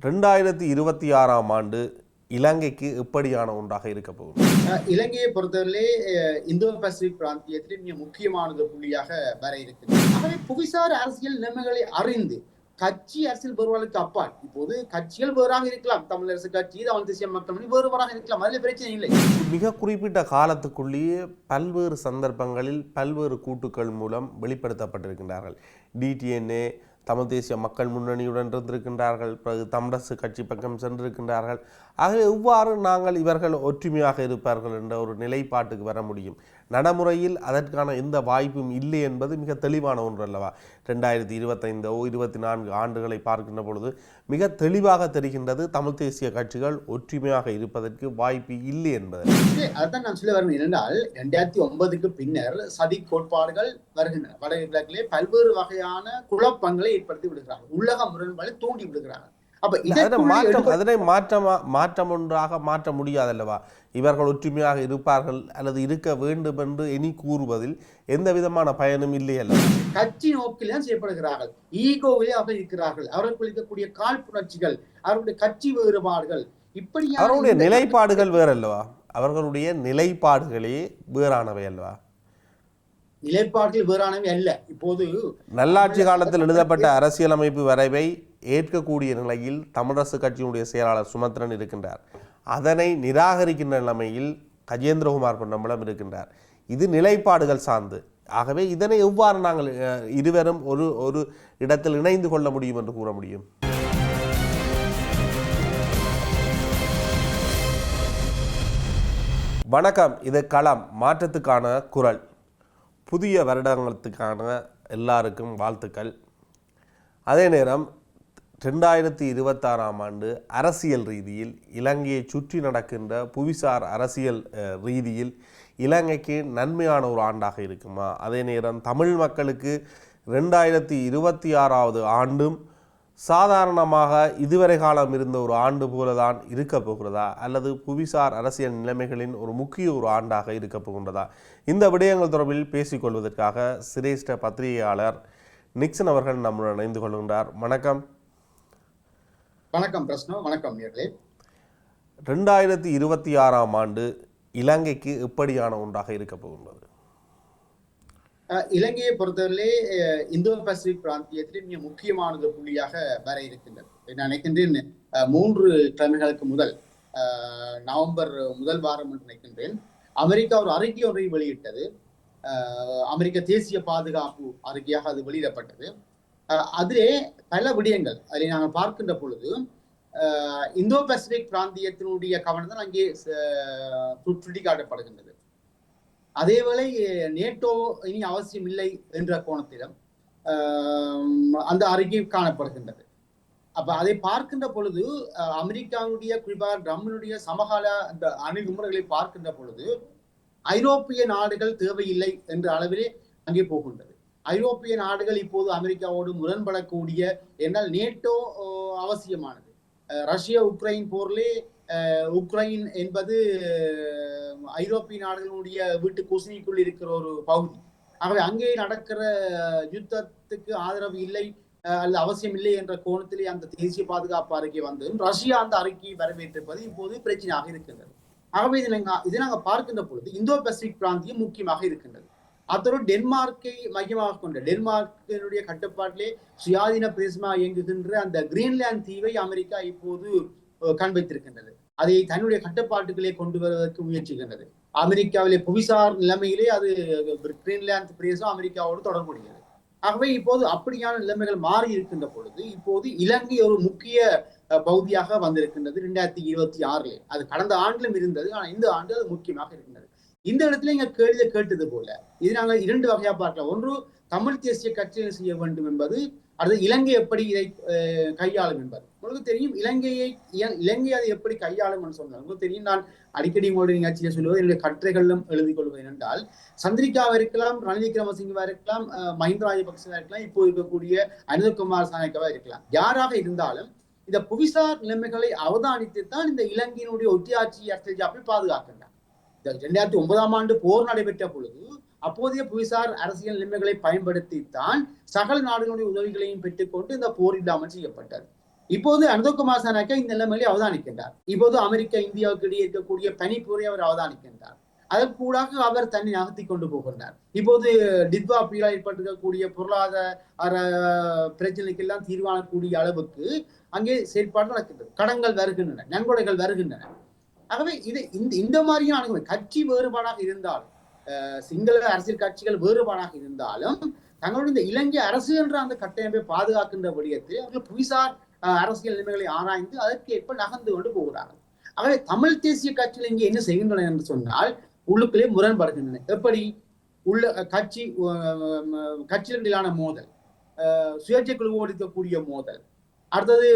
2026ஆம் ஆண்டு இலங்கைக்கு எப்படியான ஒன்றாக இருக்க போகுது? இலங்கையை பொறுத்தவரையிலே இந்தோ பசிபிக் பிராந்தியத்தில் மிக முக்கியமானது புள்ளியாக வர இருக்குது. ஆகவே புவிசார் அரசியல் நிலைமைகளை அறிந்து கட்சி அரசியல் வேறுபாடுக்கு அப்பால் இப்போது கட்சிகள் வேறாக இருக்கலாம். தமிழரசு கட்சி, தமிழ் தேசிய மக்கள் முன்னணி வேறுபாடாக இருக்கலாம். அதில் பிரச்சனை இல்லை. மிக குறிப்பிட்ட காலத்துக்குள்ளேயே பல்வேறு சந்தர்ப்பங்களில் பல்வேறு கூட்டுக்கள் மூலம் வெளிப்படுத்தப்பட்டிருக்கின்றார்கள். டிடிஎன்ஏ தமிழ் தேசிய மக்கள் முன்னணியுடன் இருந்திருக்கின்றார்கள், பிறகு தமிழரசு கட்சி பக்கம் சென்றிருக்கின்றார்கள். ஆகவே எவ்வாறு நாங்கள் இவர்கள் ஒற்றுமையாக இருப்பார்கள் என்ற ஒரு நிலைப்பாட்டுக்கு வர முடியும்? நடைமுறையில் அதற்கான எந்த வாய்ப்பும் இல்லை என்பது மிக தெளிவான ஒன்று அல்லவா? 2025 24 ஆண்டுகளை பார்க்கின்ற பொழுது மிக தெளிவாக தெரிகின்றது தமிழ் தேசிய கட்சிகள் ஒற்றுமையாக இருப்பதற்கு வாய்ப்பு இல்லை என்பது. அதான் நான் சொல்ல வரணும். என்றால் 2009க்கு பின்னர் சதி கோட்பாடுகள் வருகின்றன. வடகிழக்கிலே பல்வேறு வகையான குழப்பங்களை ஏற்படுத்தி விடுகிறார்கள், உள்ளக முரண்பாடு தூண்டி விடுகிறார்கள். அதனை மாற்றம் ஒன்றாக மாற்ற முடியாதல்லவா? இவர்கள் ஒற்றுமையாக இருப்பார்கள் அல்லது இருக்க வேண்டும் என்று எண்ணி கூறுவதில் எந்த விதமான பயனும் இல்லை அல்லவா? கட்சி நோக்கில் தான் செய்யப்படுகிறார்கள், ஈகோவிலே அவர்கள் இருக்கிறார்கள். அவர்கள் இருக்கக்கூடிய காழ்ப்புணர்ச்சிகள், அவர்களுடைய கட்சி வேறுபாடுகள், இப்படி அவர்களுடைய நிலைப்பாடுகள் வேறல்லவா? அவர்களுடைய நிலைப்பாடுகளே வேறானவை அல்லவா? நிலைப்பாடுகள் வேறானவை அல்ல. இப்போது நல்லாட்சி காலத்தில் எழுதப்பட்ட அரசியலமைப்பு வரைவை ஏற்கக்கூடிய நிலையில் தமிழரசு கட்சியினுடைய செயலாளர் சுமந்திரன் இருக்கின்றார். அதனை நிராகரிக்கின்ற நிலைமையில் கஜேந்திரகுமார் பொன்னம்பலம் இருக்கின்றார். இது நிலைப்பாடுகள் சார்ந்து. ஆகவே இதனை எவ்வாறு நாங்கள் இருவரும் ஒரு இடத்தில் இணைந்து கொள்ள முடியும் என்று கூற முடியும்? வணக்கம், இது களம், மாற்றத்துக்கான குரல். புதிய வருடங்களுக்கான எல்லாருக்கும் வாழ்த்துக்கள். அதே நேரம் 2026ஆம் ஆண்டு அரசியல் ரீதியில் இலங்கையை சுற்றி நடக்கின்ற புவிசார் அரசியல் ரீதியில் இலங்கைக்கு நன்மையான ஒரு ஆண்டாக இருக்குமா? அதே நேரம் தமிழ் மக்களுக்கு 2026ஆவது ஆண்டும் சாதாரணமாக இதுவரை காலம் இருந்த ஒரு ஆண்டு போலதான் இருக்க போகிறதா, அல்லது புவிசார் அரசியல் நிலைமைகளின் ஒரு முக்கிய ஒரு ஆண்டாக இருக்க போகின்றதா? இந்த விடயங்கள் தொடர்பில் பேசிக்கொள்வதற்காக சிரேஷ்ட பத்திரிகையாளர் நிக்சன் அவர்கள் நம்முடன் இணைந்து கொள்கின்றார். வணக்கம். வணக்கம் பிரஸ்னோ. வணக்கம் நேயர்களே. 2026ஆம் ஆண்டு இலங்கைக்கு எப்படியான ஒன்றாக இருக்க போகின்றது? இலங்கையை பொறுத்தவரையிலே இந்தோ பசிபிக் பிராந்தியத்தில் மிக முக்கியமானது புள்ளியாக வர இருக்கின்றது. நான் நினைக்கின்றேன் 3 கிழமைகளுக்கு முதல், நவம்பர் முதல் வாரம் என்று நினைக்கின்றேன், அமெரிக்கா ஒரு அறிக்கை ஒன்றை வெளியிட்டது. அமெரிக்க தேசிய பாதுகாப்பு அறிக்கையாக அது வெளியிடப்பட்டது. அதிலே பல விடயங்கள் அதில் நாங்கள் பார்க்கின்ற பொழுது இந்தோ பசிபிக் பிராந்தியத்தினுடைய கவனம் தான் அங்கே சுட்டிக்காட்டப்படுகின்றது. அதேவேளை நேட்டோ இனி அவசியம் இல்லை என்ற கோணத்திலும் அந்த அறிக்கை காணப்படுகின்றது. அப்ப அதை பார்க்கின்ற பொழுது அமெரிக்காவுடைய குறிப்பாக ட்ரம்பினுடைய சமகால அந்த அணுகுமுறைகளை பார்க்கின்ற பொழுது ஐரோப்பிய நாடுகள் தேவையில்லை என்ற அளவிலே அங்கே போகின்றது. ஐரோப்பிய நாடுகள் இப்போது அமெரிக்காவோடு முரண்படக்கூடிய, என்றால் நேட்டோ அவசியமானது. ரஷ்யா உக்ரைன் போரிலே உக்ரைன் என்பது ஐரோப்பிய நாடுகளுடைய வீட்டு குசினிக்குள் இருக்கிற ஒரு பகுதி. ஆகவே அங்கே நடக்கிற யுத்தத்துக்கு ஆதரவு இல்லை அல்லது அவசியம் இல்லை என்ற கோணத்திலே அந்த தேசிய பாதுகாப்பு அறிக்கை வந்து ரஷ்யா அந்த அறிக்கையை வரவேற்றிருப்பது இப்போது பிரச்சனையாக இருக்கின்றது. ஆகவே இதை நாங்கள் பார்க்கின்ற பொழுது இந்தோ பசிபிக் பிராந்தியம் முக்கியமாக இருக்கின்றது. அத்தோடு டென்மார்க்கை மையமாக கொண்ட, டென்மார்க்கினுடைய கட்டுப்பாட்டிலே சுயாதீன பிரதேசமாக இயங்குகின்ற அந்த கிரீன்லாந்து தீவை அமெரிக்கா இப்போது கண் வைத்திருக்கின்றது. அதை தன்னுடைய கட்டுப்பாட்டுகளே கொண்டு வருவதற்கு முயற்சிக்கின்றது. அமெரிக்காவிலே புவிசார் நிலைமையிலே அது கிரீன்லாந்து பிரதேசம் அமெரிக்காவோடு தொடர்புடையது. ஆகவே இப்போது அப்படியான நிலைமைகள் மாறி இருக்கின்ற பொழுது இப்போது இலங்கை ஒரு முக்கிய பகுதியாக வந்திருக்கின்றது 2026. அது கடந்த ஆண்டிலும் இருந்தது, ஆனால் இந்த ஆண்டு அது முக்கியமாக இருக்கின்றது. இந்த இடத்துல இங்க கேள்வியை கேட்டது போல இது நாங்கள் 2 வகையா பார்க்கலாம். ஒன்று, தமிழ் தேசிய கட்சியை செய்ய வேண்டும் என்பது, அடுத்து இலங்கை எப்படி இதை கையாளும் என்பது. உங்களுக்கு தெரியும், இலங்கை அதை எப்படி கையாளும் என்று சொன்னால் உங்களுக்கு தெரியும். நான் அடிக்கடி உங்களுடைய நிகழ்ச்சியை சொல்லுவது, என்னுடைய கட்டுரைகளிலும் எழுதி கொள்வது என்னென்றால், சந்திரிகாவா இருக்கலாம், ரணில் விக்ரமசிங்கவா இருக்கலாம், மஹிந்த ராஜபக்சவா இருக்கலாம், இப்போ இருக்கக்கூடிய அனில்குமார் சாணக்கியவா இருக்கலாம், யாராக இருந்தாலும் இந்த புவிசார் நிலைமைகளை அவதானித்துத்தான் இந்த இலங்கையினுடைய ஒட்டியாட்சி அரசியல் ஜாப்பை பாதுகாக்கின்றார். 2009ஆம் ஆண்டு போர் நடைபெற்ற பொழுது அப்போதைய புவிசார் அரசியல் நிலைமைகளை பயன்படுத்தித்தான் சகல நாடுகளுடைய உதவிகளையும் பெற்றுக்கொண்டு இந்த போர் இல்லாமல் செய்யப்பட்டது. இப்போது அனுதகுமார் சனாக்கா இந்த நிலைமையை அவதானிக்கின்றார். இப்போது அமெரிக்கா இந்தியாவுக்கு இடையே இருக்கக்கூடிய பனிப்போரை அவர் அவதானிக்கின்றார். அதற்கூடாக அவர் தன்னை நகர்த்தி கொண்டு போகின்றார். இப்போது டித்வா புயலால் ஏற்பட்டிருக்கக்கூடிய பொருளாதார பிரச்சனைக்கு எல்லாம் தீர்வானக்கூடிய அளவுக்கு அங்கே செயற்பாடு நடக்கின்றது. கடன்கள் வருகின்றன, நன்கொடைகள் வருகின்றன. ஆகவே இது இந்த மாதிரியான அணுகுமுறை கட்சி வேறுபாடாக இருந்தாலும், சிங்கள அரசியல் கட்சிகள் வேறுபாடாக இருந்தாலும், தங்களுடைய இந்த இலங்கை அரசு என்ற அந்த கட்டமைப்பை பாதுகாக்கின்ற விடயத்தில் அவர்கள் புவிசார் அரசியல் நிலைமைகளை ஆராய்ந்து அதற்கு ஏற்ப நகர்ந்து கொண்டு போகிறார்கள். ஆகவே தமிழ் தேசிய கட்சிகள் இங்கே என்ன செய்கின்றன என்று சொன்னால் உள்ளுக்குள்ளே முரண்படுகின்றன. எப்படி உள்ள கட்சிகளிலான மோதல், சுயேட்சை குழுவோடு இருக்கக்கூடிய மோதல், அடுத்தது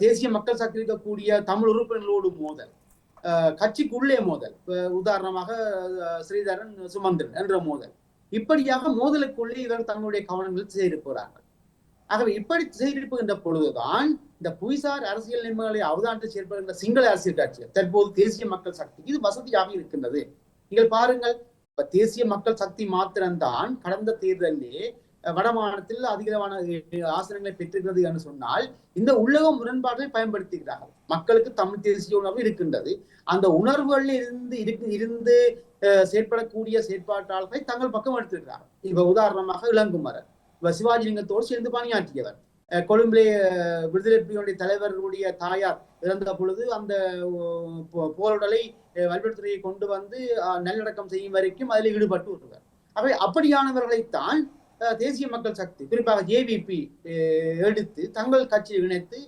தேசிய மக்கள் சக்தி இருக்கக்கூடிய தமிழ் உறுப்பினர்களோடு மோதல், கட்சிக்குள்ளே மோதல், உதாரணமாக ஸ்ரீதரன் சுமந்திரன் என்ற மோதல், இப்படியாக மோதலுக்குள்ளே இவர்கள் தங்களுடைய கவனங்கள் செய்திருக்கிறார்கள். ஆகவே இப்படி செய்திருப்புகின்ற பொழுதுதான் இந்த புவிசார் அரசியல் நிலைமைகளை அவதானித்து செயல்படுகின்ற சிங்கள அரசியல் கட்சிகள் தற்போது தேசிய மக்கள் சக்தி இது வசதியாக இருக்கின்றது. நீங்கள் பாருங்கள், தேசிய மக்கள் சக்தி மாத்திரம்தான் கடந்த தேர்தலிலே வடமாநிலத்தில் அதிகமான ஆசனங்களை பெற்றிருக்கிறது என்று சொன்னால் இந்த உள்ளக முரண்பாடுகளை பயன்படுத்துகிறார்கள். மக்களுக்கு தமிழ் தேசிய உணர்வு இருக்கின்றது. அந்த உணர்வுகளில் இருந்து செயற்படக்கூடிய செயற்பாட்டாளர்களை தங்கள் பக்கம் எடுத்திருக்கிறார்கள். இப்ப உதாரணமாக இளங்குமரன் சிவாஜி லிங்கத்தோடு சேர்ந்து பணியாற்றியவர். கொழும்பிலே விடுதலை புலிகளுடைய தலைவர்களுடைய தாயார் இறந்த பொழுது அந்த போருடலை வல்வெடுத்துறையை கொண்டு வந்து நல்லடக்கம் செய்யும் வரைக்கும் அதில் ஈடுபட்டு வருவார். அவை அப்படியானவர்களைத்தான் தேசிய மக்கள் சக்தி குறிப்பாக ஜேவிபி எடுத்து தங்கள் கட்சியை இணைத்து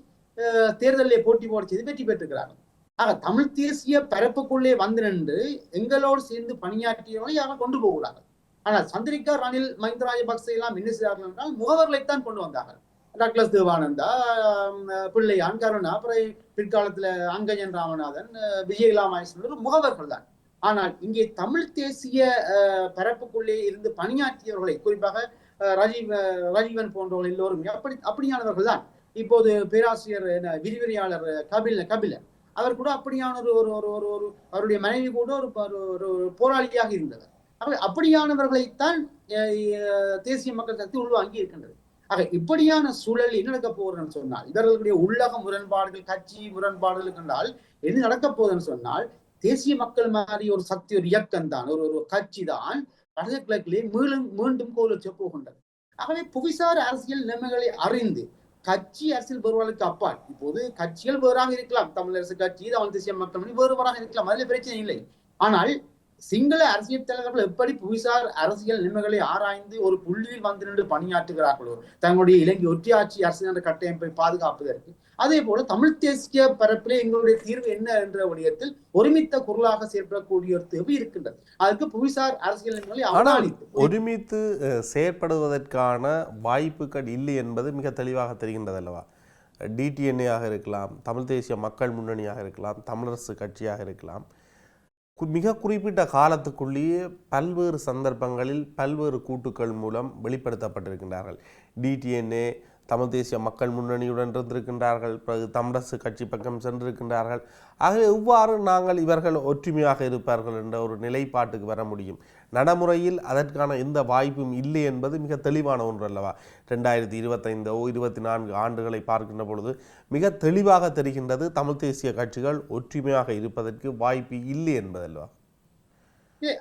தேர்தலிலே போட்டி போட செய்து வெற்றி பெற்றிருக்கிறார்கள். ஆக தமிழ் தேசிய பரப்புக்குள்ளே வந்து நின்று எங்களோடு சேர்ந்து பணியாற்றியவர்களை அவர்கள் கொண்டு போகிறார்கள். ஆனால் சந்திரிகா, ரணில், மஹிந்த ராஜபக்சே எல்லாம் என்ன செய்தார்கள் என்றால் முகவர்களைத்தான் கொண்டு வந்தார்கள். டக்ளஸ் தேவானந்தா, பிள்ளையான், கருணா, அப்புறம் பிற்காலத்துல அங்கஜன் ராமநாதன், விஜயலாமேஸ்வரர் முகவர்கள் தான். ஆனால் இங்கே தமிழ் தேசிய பரப்புக்குள்ளே இருந்து பணியாற்றியவர்களை குறிப்பாக ராஜீவன் போன்றவர்கள் எல்லோரும் அப்படியானவர்கள் தான். இப்போது பேராசிரியர் விரிவுரையாளர் கபிலன் அவர் கூட அப்படியான ஒரு அவருடைய மனைவி கூட ஒரு போராளியாக இருந்தவர். அப்படியானவர்களைத்தான் தேசிய மக்கள் சக்தி உள்வாங்கி இருக்கின்றது. ஆக இப்படியான சூழல் என்ன நடக்க போகுதுன்னு சொன்னால் இவர்களுடைய உள்ளக முரண்பாடுகள், கட்சி முரண்பாடுகள் என்றால் என்ன நடக்க போகுதுன்னு சொன்னால் தேசிய மக்கள் மாதிரி ஒரு சக்தி, ஒரு இயக்கம் தான், ஒரு கட்சி தான் வடக்கு கிழக்கிலே மீண்டும் கோலச்ச போகின்றது. ஆகவே புவிசார் அரசியல் நிலைமைகளை அறிந்து கட்சி அரசியல் வேறுபாடுகளுக்கு அப்பால் இப்போது கட்சிகள் வேறாக இருக்கலாம். தமிழரசு கட்சி, தமிழ் தேசிய மக்கள் வேறுபாடாக இருக்கலாம், அதில் பிரச்சனை இல்லை. ஆனால் சிங்கள அரசியல் தலைவர்கள் எப்படி புவிசார் அரசியல் நிலைமைகளை ஆராய்ந்து ஒரு புள்ளியில் வந்து நின்று பணியாற்றுகிறார்களோ தங்களுடைய இலங்கை ஒற்றையாட்சி அரசியல் என்ற கட்டமைப்பை பாதுகாப்பதற்கு, அதே போல தமிழ் தேசிய பரப்பிலே எங்களுடைய தீர்வு என்ன என்ற விடயத்தில் ஒருமித்த குரலாக செயற்படக்கூடிய ஒரு தேவை இருக்கின்றது. அதுக்கு புவிசார் அரசியல் நிலைமைகளை அவதானித்து ஒருமித்து செயற்படுவதற்கான வாய்ப்புகள் இல்லை என்பது மிக தெளிவாக தெரிகின்றது அல்லவா? டிடிஎன்ஏ ஆக இருக்கலாம், தமிழ் தேசிய மக்கள் முன்னணியாக இருக்கலாம், தமிழரசு கட்சியாக இருக்கலாம், மிக குறிப்பிட்ட காலத்துக்குள்ளேயே பல்வேறு சந்தர்ப்பங்களில் பல்வேறு கூட்டுக்கள் மூலம் வெளிப்படுத்தப்பட்டிருக்கின்றார்கள். டிடிஎன்ஏ தமிழ் தேசிய மக்கள் முன்னணியுடன் இருந்திருக்கின்றார்கள், பிறகு தமிழரசு கட்சி பக்கம் சென்றிருக்கின்றார்கள். ஆகவே எவ்வாறு நாங்கள் இவர்கள் ஒற்றுமையாக இருப்பார்கள் என்ற ஒரு நிலைப்பாட்டுக்கு வர முடியும்? நடைமுறையில் அதற்கான எந்த வாய்ப்பும் இல்லை என்பது மிக தெளிவான ஒன்று அல்லவா? 2025 24 ஆண்டுகளை பார்க்கின்ற பொழுது மிக தெளிவாக தெரிகின்றது தமிழ் தேசிய கட்சிகள் ஒற்றுமையாக இருப்பதற்கு வாய்ப்பு இல்லை என்பதல்லவா?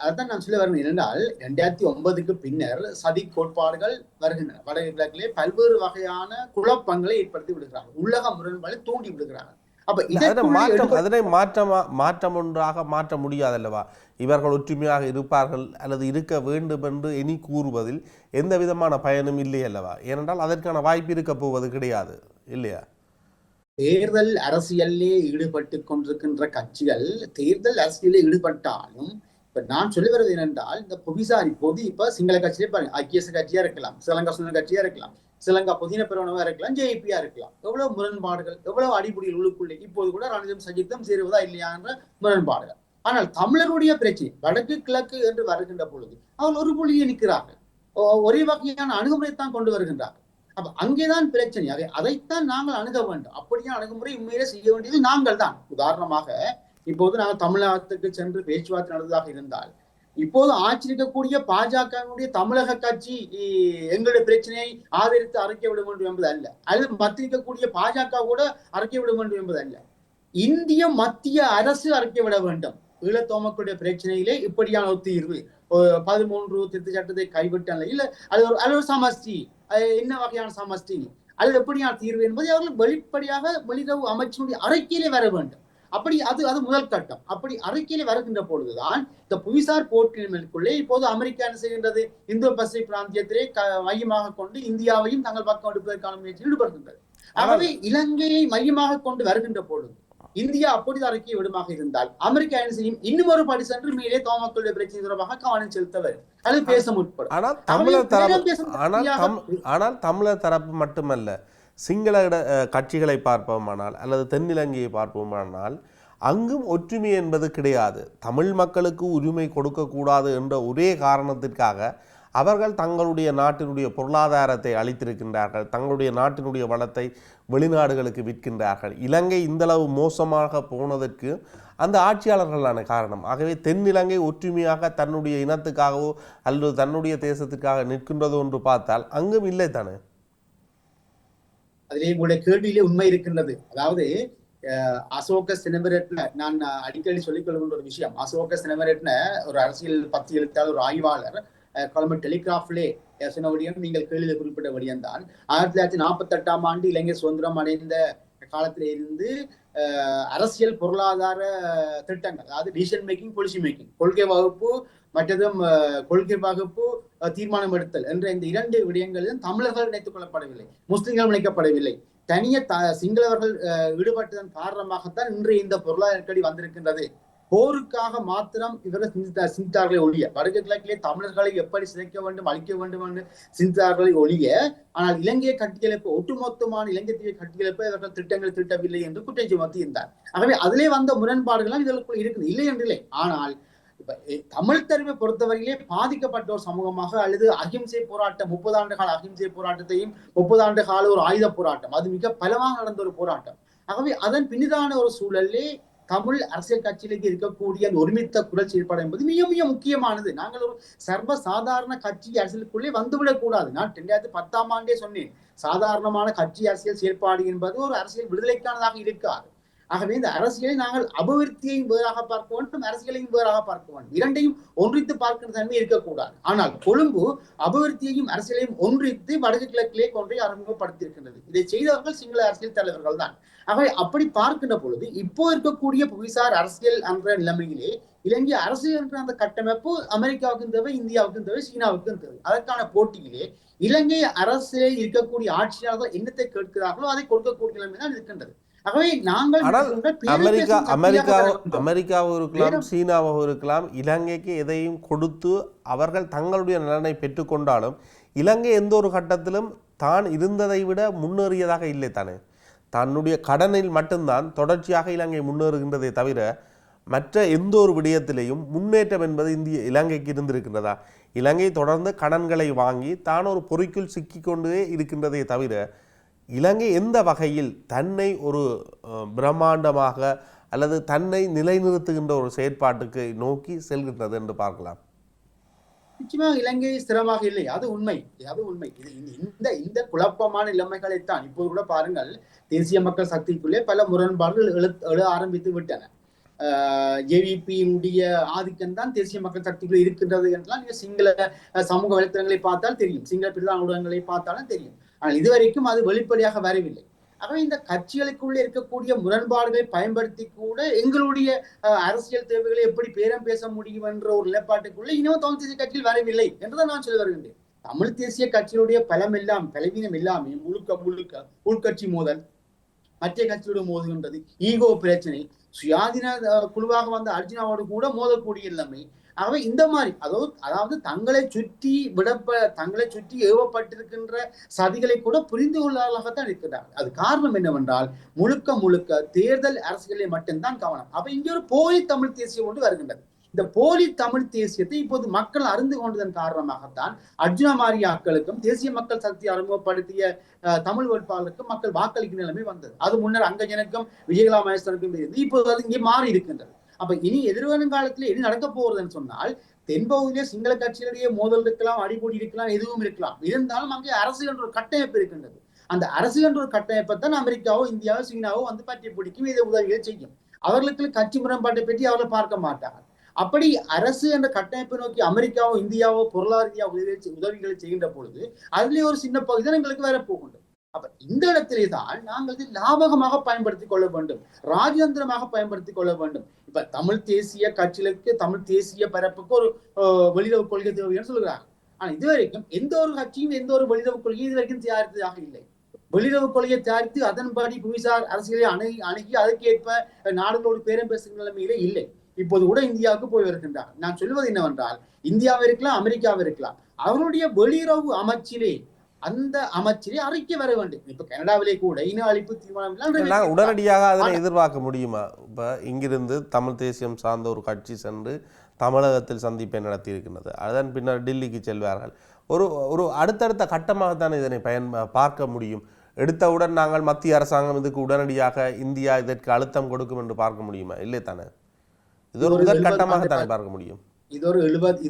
அதான் நான் சொல்ல வரணும். என்றால் 2009க்கு பின்னர் சதி கோட்பாடுகள் வருகின்றன. வடக்கு கிழக்கிலே பல்வேறு வகையான குழப்பங்களை ஏற்படுத்தி விடுகிறார்கள், உள்ளக முரண்பாடு தூண்டி விடுகிறார்கள். அதனை மாற்றம் ஒன்றாக மாற்ற முடியாதல்லவா? இவர்கள் ஒற்றுமையாக இருப்பார்கள் அல்லது இருக்க வேண்டும் என்று எண்ணி கூறுவதில் எந்த விதமான பயனும் இல்லை அல்லவா? ஏனென்றால் அதற்கான வாய்ப்பு இருக்க போவது கிடையாது இல்லையா? தேர்தல் அரசியலே ஈடுபட்டு கொண்டிருக்கின்ற கட்சிகள் தேர்தல் அரசியலில் ஈடுபட்டாலும் இப்ப நான் சொல்லி வருவது என்னென்றால் இந்த புவிசார் இப்போது இப்ப சிங்கள கட்சியே பாருங்க, ஐக்கியச கட்சியா இருக்கலாம், ஸ்ரீலங்கா சுதந்திர கட்சியா இருக்கலாம், ஸ்ரீலங்கா பொதின பெருவனவா இருக்கலாம், ஜேபியா இருக்கலாம். எவ்வளவு முரண்பாடுகள், எவ்வளவு அடிப்படையில் உள்ளுக்குள்ளே இப்போது கூட ரணிலும் சஜித்தும் சேருவதா இல்லையா என்ற முரண்பாடுகள். ஆனால் தமிழருடைய பிரச்சனை வடக்கு கிழக்கு என்று வருகின்ற பொழுது அவர்கள் ஒரு புள்ளியை நிற்கிறார்கள், ஒரே வகையான அணுகுமுறைத்தான் கொண்டு வருகின்றார்கள். அப்ப அங்கேதான் பிரச்சனை. அதைத்தான் நாங்கள் அணுக வேண்டும். அப்படியான அணுகுமுறை உண்மையிலே செய்ய வேண்டியது நாங்கள் தான். உதாரணமாக இப்போது நாங்கள் தமிழ்நாட்டுக்கு சென்று பேச்சுவார்த்தை நடந்ததாக இருந்தால் இப்போது ஆட்சி இருக்கக்கூடிய பாஜகவினுடைய தமிழக கட்சி எங்களுடைய பிரச்சனையை ஆதரித்து அரைக்க விட வேண்டும் என்பது அல்ல, அல்லது மத்திய இருக்கக்கூடிய பாஜக கூட அரைக்க விட வேண்டும் என்பது அல்ல. இந்திய மத்திய அரசு அரைக்க விட வேண்டும். ஈழத்தோமக்களுடைய பிரச்சனையிலே இப்படியான ஒரு தீர்வு 13 திருத்த சட்டத்தை கைவிட்ட இல்ல, அது ஒரு சமஷ்டி, என்ன வகையான சமஷ்டி, அது எப்படியான தீர்வு என்பதை அவர்கள் வெளிப்படையாக வெளியுறவு அமைச்சினுடைய அறிக்கையிலே வர வேண்டும். அப்படி அது முதல் கட்டம். அப்படி அறிக்கையில வருகின்ற பொழுதுதான் இந்த புவிசார் போட்டியின்மைக்குள்ளே இப்போது அமெரிக்கா என்ன செய்கின்றது, இந்தோ பசிபிக் பிராந்தியத்திலே மையமாக கொண்டு இந்தியாவையும் தங்கள் பக்கம் எடுப்பதற்கான முயற்சியில் ஈடுபடுகின்றது. ஆகவே இலங்கையை மையமாக கொண்டு வருகின்ற பொழுது இந்தியா அப்படி அறிக்கை விடுமாக இருந்தால் அமெரிக்கா என்ன செய்யும், இன்னும் ஒரு படி சென்று மேலே தோமக்களுடைய பிரச்சனை தொடர்பாக கவனம் செலுத்தவர் அல்லது பேச முற்படும். ஆனால் தமிழர் தரப்பு மட்டுமல்ல, சிங்கள கட்சிகளை பார்ப்போமானால் அல்லது தென்னிலங்கையை பார்ப்போமானால் அங்கும் ஒற்றுமை என்பது கிடையாது. தமிழ் மக்களுக்கு உரிமை கொடுக்கக்கூடாது என்ற ஒரே காரணத்திற்காக அவர்கள் தங்களுடைய நாட்டினுடைய பொருளாதாரத்தை அளித்திருக்கின்றார்கள், தங்களுடைய நாட்டினுடைய வளத்தை வெளிநாடுகளுக்கு விற்கின்றார்கள். இலங்கை இந்தளவு மோசமாக போனதற்கு அந்த ஆட்சியாளர்களான காரணம். ஆகவே தென்னிலங்கை ஒற்றுமையாக தன்னுடைய இனத்துக்காகவோ அல்லது தன்னுடைய தேசத்துக்காக நிற்கின்றதோ என்று பார்த்தால் அங்கும் இல்லை தானே. அதிலே உங்களுடைய கேள்வியிலே உண்மை இருக்கின்றது. அதாவது அசோக சினமரட்ன, நான் அடிக்கடி சொல்லிக் கொள்கின்ற ஒரு விஷயம், அசோக சினமரட்ன ஒரு அரசியல் 10 எழுத்தாளர், ஒரு ஆய்வாளர், கொலம்பு டெலிகிராஃப்லே சொன்னபடியும் நீங்கள் கேள்வியில் குறிப்பிட்ட வடியம்தான் 1948ஆம் ஆண்டு இலங்கை சுதந்திரம் அடைந்த காலத்திலே இருந்து அரசியல் பொருளாதார திட்டங்கள், அதாவது டிசிஷன் மேக்கிங், பாலிசி மேக்கிங், கொள்கை வகுப்பு மற்றதும் கொள்கை வகுப்பு, தீர்மானம் எடுத்தல் என்ற இந்த 2 விடயங்களிலும் தமிழர்கள் இணைத்துக் கொள்ளப்படவில்லை, முஸ்லிம்கள் இணைக்கப்படவில்லை. தனிய சிங்களவர்கள் ஈடுபட்டதன் காரணமாகத்தான் இன்றைய இந்த பொருளாதார நெருக்கடி வந்திருக்கின்றது. போருக்காக மாத்திரம் இவர்கள் சிந்தித்தார்களை ஒழிய, வடக்கு கிழக்கிலே தமிழர்களை எப்படி சிதைக்க வேண்டும், அழிக்க வேண்டும் என்று சிந்தித்தார்களை ஒழிய, ஆனால் இலங்கையை கட்டியெழுப்ப, ஒட்டுமொத்தமான இலங்கை தீவை கட்டியெழுப்ப இவர்கள் திட்டங்கள் தீட்டவில்லை என்று குற்றம் சுமத்தி இருந்தார். ஆகவே அதிலே வந்த முரண்பாடுகள் இதற்குள் இருக்குது, இல்லை என்றில்லை. ஆனால் இப்ப தமிழ் தரவை பொறுத்தவரையிலே பாதிக்கப்பட்ட ஒரு சமூகமாக, அல்லது அகிம்சை போராட்டம், 30 ஆண்டு கால அகிம்சை போராட்டத்தையும் 30 ஆண்டு கால ஒரு ஆயுத போராட்டம், அது மிக பலமாக நடந்த ஒரு போராட்டம். ஆகவே அதன் பின்னிதான ஒரு சூழலே தமிழ் அரசியல் கட்சியிലേക്ക് இருக்கக்கூடிய அந்த ஒருமித்த குரல் செயல்பாடு என்பது மிக மிக முக்கியமானது. நாங்கள் ஒரு சர்வ சாதாரண கட்சி அரசியலுக்குள்ளே வந்துவிடக் கூடாது. நான் 2010ஆம் ஆண்டே சொன்னேன், சாதாரணமான கட்சி அரசியல் செயல்பாடு என்பது ஒரு அரசியல் விடுதலைக்கானதாக இருக்காது. ஆகவே இந்த அரசியலை நாங்கள் அபிவிருத்தியையும் வேறாக பார்க்க வேண்டும், அரசியலையும் வேறாக பார்க்க வேண்டும், இரண்டையும் ஒன்றித்து பார்க்கிற தன்மை இருக்கக்கூடாது. ஆனால் கொழும்பு அபிவிருத்தியையும் அரசியலையும் ஒன்றித்து வடக்கு கிழக்கிலே கொண்டே அறிமுகப்படுத்தியிருக்கின்றது. இதை செய்தவர்கள் சிங்கள அரசியல் தலைவர்கள் தான். ஆகவே அப்படி பார்க்கின்ற பொழுது இப்போ இருக்கக்கூடிய புவிசார் அரசியல் என்ற நிலைமையிலே இலங்கை அரசியல் என்ற அந்த கட்டமைப்பு அமெரிக்காவுக்கும் தேவை, இந்தியாவுக்கும் தேவை, சீனாவுக்கும் தேவை. அதற்கான போட்டியிலே இலங்கை அரசியல் இருக்கக்கூடிய ஆட்சியாளர்கள் என்னத்தை கேட்கிறார்களோ அதை கொடுக்கக்கூடிய நிலைமை தான் இருக்கின்றது. ஆகவே நாங்கள் அமெரிக்காவும் இருக்கலாம், சீனாவும் இருக்கலாம், இலங்கைக்கு எதையும் கொடுத்து அவர்கள் தங்களுடைய நலனை பெற்றுக்கொண்டாலும் இலங்கை எந்த ஒரு கட்டத்திலும் தான் இருந்ததை விட முன்னேறியதாக இல்லை தானே. தன்னுடைய கடனில் மட்டும்தான் தொடர்ச்சியாக இலங்கை முன்னேறுகின்றதை தவிர மற்ற எந்த ஒரு விடயத்திலேயும் முன்னேற்றம் என்பது இலங்கைக்கு இருந்திருக்கின்றதா? இலங்கை தொடர்ந்து கடன்களை வாங்கி தான் ஒரு பொறிக்குள் சிக்கிக்கொண்டே இருக்கின்றதை தவிர இலங்கை எந்த வகையில் தன்னை ஒரு பிரம்மாண்டமாக அல்லது தன்னை நிலைநிறுத்துகின்ற ஒரு செயற்பாட்டுக்கு நோக்கி செல்கின்றது என்று பார்க்கலாம். நிச்சயமாக இலங்கை ஸ்திரமாக இல்லை, அது உண்மை, அது உண்மை. இந்த குழப்பமான நிலைமைகளைத்தான் இப்போது கூட பாருங்கள், தேசிய மக்கள் சக்திக்குள்ளே பல முரண்பாடுகள் எழ ஆரம்பித்து விட்டன. ஜேவிபியினுடைய ஆதிக்கம் தான் தேசிய மக்கள் சக்திக்குள்ளே இருக்கின்றது என்றால் நீங்க சிங்கள சமூக வலைத்தளங்களை பார்த்தால் தெரியும், சிங்கள பிரதான ஊடகங்களை பார்த்தாலும் தெரியும். ஆனால் இதுவரைக்கும் அது வெளிப்படையாக வரவில்லை. ஆகவே இந்த கட்சிகளுக்குள்ளே இருக்கக்கூடிய முரண்பாடுகளை பயன்படுத்தி கூட எங்களுடைய அரசியல் தேவைகளை எப்படி பேரம் பேச முடியும் என்ற ஒரு நிலைப்பாட்டுக்குள்ள இன்னும் தமிழ் தேசிய கட்சியில் வரவில்லை என்றுதான் நான் சொல்ல வருகின்றேன். தமிழ் தேசிய கட்சியுடைய பலவீனம் எல்லாமே முழுக்க உள்கட்சி மோதல், மற்ற கட்சியோடு மோதுகின்றது, ஈகோ பிரச்சனை, சுயாதீன குழுவாக வந்த அர்ஜுனாவோடு கூட மோதக்கூடிய எல்லாமே. ஆகவே இந்த மாதிரி அதாவது தங்களை சுற்றி ஏவப்பட்டிருக்கின்ற சதிகளை கூட புரிந்து கொள்ளாததாகத்தான் இருக்கிறார். அது காரணம் என்னவென்றால் முழுக்க தேர்தல் அரசியலை மட்டும்தான் கவனம். அப்ப இங்க ஒரு போலி தமிழ் தேசியம் ஒன்று வருகின்றது. இந்த போலி தமிழ் தேசியத்தை இப்போது மக்கள் அறிந்து கொண்டதன் காரணமாகத்தான் அர்ஜுனா மாரியாக்களுக்கும் தேசிய மக்கள் சக்தி அறிமுகப்படுத்திய தமிழ் வேட்பாளருக்கும் மக்கள் வாக்களிக்கும் நிலைமை வந்தது. அது முன்னர் அங்கஜனுக்கும் விஜயகலா மகேஸ்வரனுக்கும் இருந்து இப்போது அது இங்கே மாறி இருக்கின்றது. அப்ப இனி எதிர்வரும் காலத்தில் என்ன நடக்க போறதுன்னு சொன்னால் தென்பகுதியிலே சிங்கள கட்சிகளிடையே மோதல் இருக்கலாம், அடிப்பொடி இருக்கலாம், எதுவும் இருக்கலாம். இருந்தாலும் அங்கே அரசு என்ற ஒரு கட்டமைப்பு இருக்கின்றது. அந்த அரசு என்ற ஒரு கட்டமைப்பை தான் அமெரிக்காவோ இந்தியாவோ சீனாவோ வந்து பற்றி பிடிக்கும், இதை உதவிகளை செய்யும். அவர்களுக்கு கட்சி முரண்பாட்டை பற்றி அவர்கள் பார்க்க மாட்டார்கள். அப்படி அரசு என்ற கட்டமைப்பை நோக்கி அமெரிக்காவோ இந்தியாவோ பொருளாதார உதவிகளை செய்கின்ற பொழுது அதுலேயே ஒரு சின்ன பகுதி தான் எங்களுக்கு வரப்போகின்றது. அப்ப இந்த இடத்திலே தான் நாங்கள் லாபகமாக பயன்படுத்திக் கொள்ள வேண்டும், ராஜதந்திரமாக பயன்படுத்திக் கொள்ள வேண்டும். இப்ப தமிழ் தேசிய கட்சிகளுக்கு, தமிழ் தேசிய பரப்புக்கு ஒரு வெளியுறவு கொள்கை தேவைன்னு சொல்லுகிறாங்க. ஆனா இதுவரைக்கும் எந்த ஒரு கட்சியும் எந்த ஒரு வெளியுறவு கொள்கையும் இதுவரைக்கும் தயாரித்ததாக இல்லை. வெளியுறவு கொள்கையை தயாரித்து அதன்படி புவிசார் அரசியலை அணுகி அதற்கேற்ப நாடுகளோடு பேரம் பேசுகிற நிலைமையிலே இல்லை. இப்போது கூட இந்தியாவுக்கு போய் வருகின்றார். நான் சொல்வது என்னவென்றால், இந்தியாவை இருக்கலாம், அமெரிக்காவை இருக்கலாம், அவருடைய வெளியுறவு அமைச்சிலே அந்த அமைச்சரை அறிக்கை வர வேண்டும். இப்ப கனடாவிலே கூட இன அழிப்பு தீர்மானம் உடனடியாக அதனை எதிர்பார்க்க முடியுமா? இப்ப இங்கிருந்து தமிழ் தேசியம் சார்ந்த ஒரு கட்சி சென்று தமிழகத்தில் சந்திப்பை நடத்தி இருக்கின்றது, அதன் பின்னர் டெல்லிக்கு செல்வார்கள். ஒரு அடுத்தடுத்த கட்டமாகத்தான் இதனை பார்க்க முடியும். எடுத்தவுடன் நாங்கள் மத்திய அரசாங்கம் இதுக்கு உடனடியாக இந்தியா இதற்கு அழுத்தம் கொடுக்கும் என்று பார்க்க முடியுமா? இல்லை தானே, இது ஒரு முதல் கட்டமாக தானே பார்க்க முடியும். இது ஒரு 70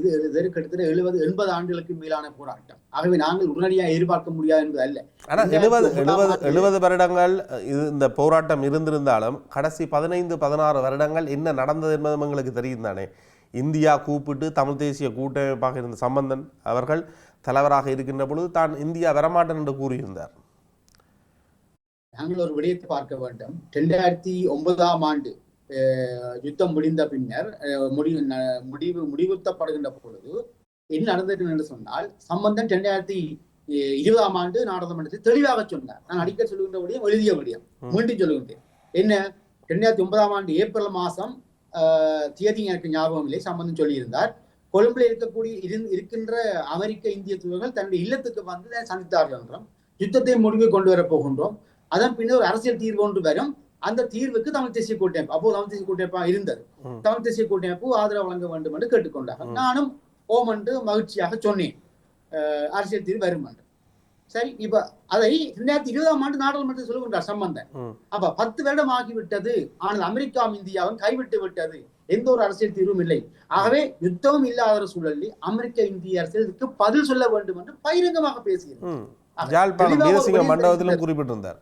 80 ஆண்டுகளுக்கு மேலான போராட்டம். ஆகவே நாங்கள் உடனடியாக எதிர்பார்க்க முடியாது என்பது அல்ல. ஆனால் 70 வருடங்கள் இந்த போராட்டம் இருந்திருந்தாலும் கடைசி 15-16 வருடங்கள் என்ன நடந்தது என்பதும் எங்களுக்கு தெரியும் தானே. இந்தியா கூப்பிட்டு தமிழ் தேசிய கூட்டமைப்பாக இருந்த சம்பந்தன் அவர்கள் தலைவராக இருக்கின்ற பொழுது தான் இந்தியா வரமாட்டேன் என்று கூறியிருந்தார். நாங்கள் ஒரு விடயத்தை பார்க்க வேண்டும். 2009ஆம் ஆண்டு யுத்தம் முடிந்த பின்னர் முடிவுறுத்தப்படுகின்ற பொழுது என்ன நடந்தது என்று சொன்னால், சம்பந்தன் 2020ஆம் ஆண்டு நாடாளுமன்றத்தில் தெளிவாக சொன்னார். நான் அடிக்கடி சொல்லுகின்ற விடயம், எழுதிய விடயம், மீண்டும் சொல்லுகின்றேன். என்ன, 2009ஆம் ஆண்டு ஏப்ரல் மாதம் தேதி எனக்கு ஞாபகம் இல்லை, சம்பந்தம் சொல்லியிருந்தார், கொழும்புல இருக்கின்ற அமெரிக்க இந்திய தூதர்கள் தன்னுடைய இல்லத்துக்கு வந்து சந்தித்தார்கள் என்றும், யுத்தத்தை முடிவு கொண்டு வர போகின்றோம், அதன் பின்னர் ஒரு அரசியல் தீர்வு ஒன்று வரும், அந்த தீர்வுக்கு தமிழ் தேசிய கூட்டமைப்பு, அப்போ தமிழ் தேசிய கூட்டமைப்பா இருந்தது, தமிழ் தேசிய கூட்டமைப்பு ஆதரவு வழங்க வேண்டும் என்று கேட்டுக்கொண்டார்கள். நானும் ஓம் என்று மகிழ்ச்சியாக சொன்னேன், அரசியல் தீர்வு வரும் என்று. சரி, இப்ப அதை 2020ஆம் ஆண்டு நாடாளுமன்றத்தில் சொல்லுகின்றார் சம்பந்தன். அப்ப 10 வருடம் ஆகிவிட்டது, ஆனால் அமெரிக்காவும் இந்தியாவும் கைவிட்டு விட்டது, எந்த ஒரு அரசியல் தீர்வும் இல்லை. ஆகவே யுத்தமும் இல்லாத ஒரு சூழலில் அமெரிக்க இந்திய அரசியலுக்கு பதில் சொல்ல வேண்டும் என்று பகிரங்கமாக பேசுகிறார். மண்டபத்திலும் குறிப்பிட்டிருந்தார்.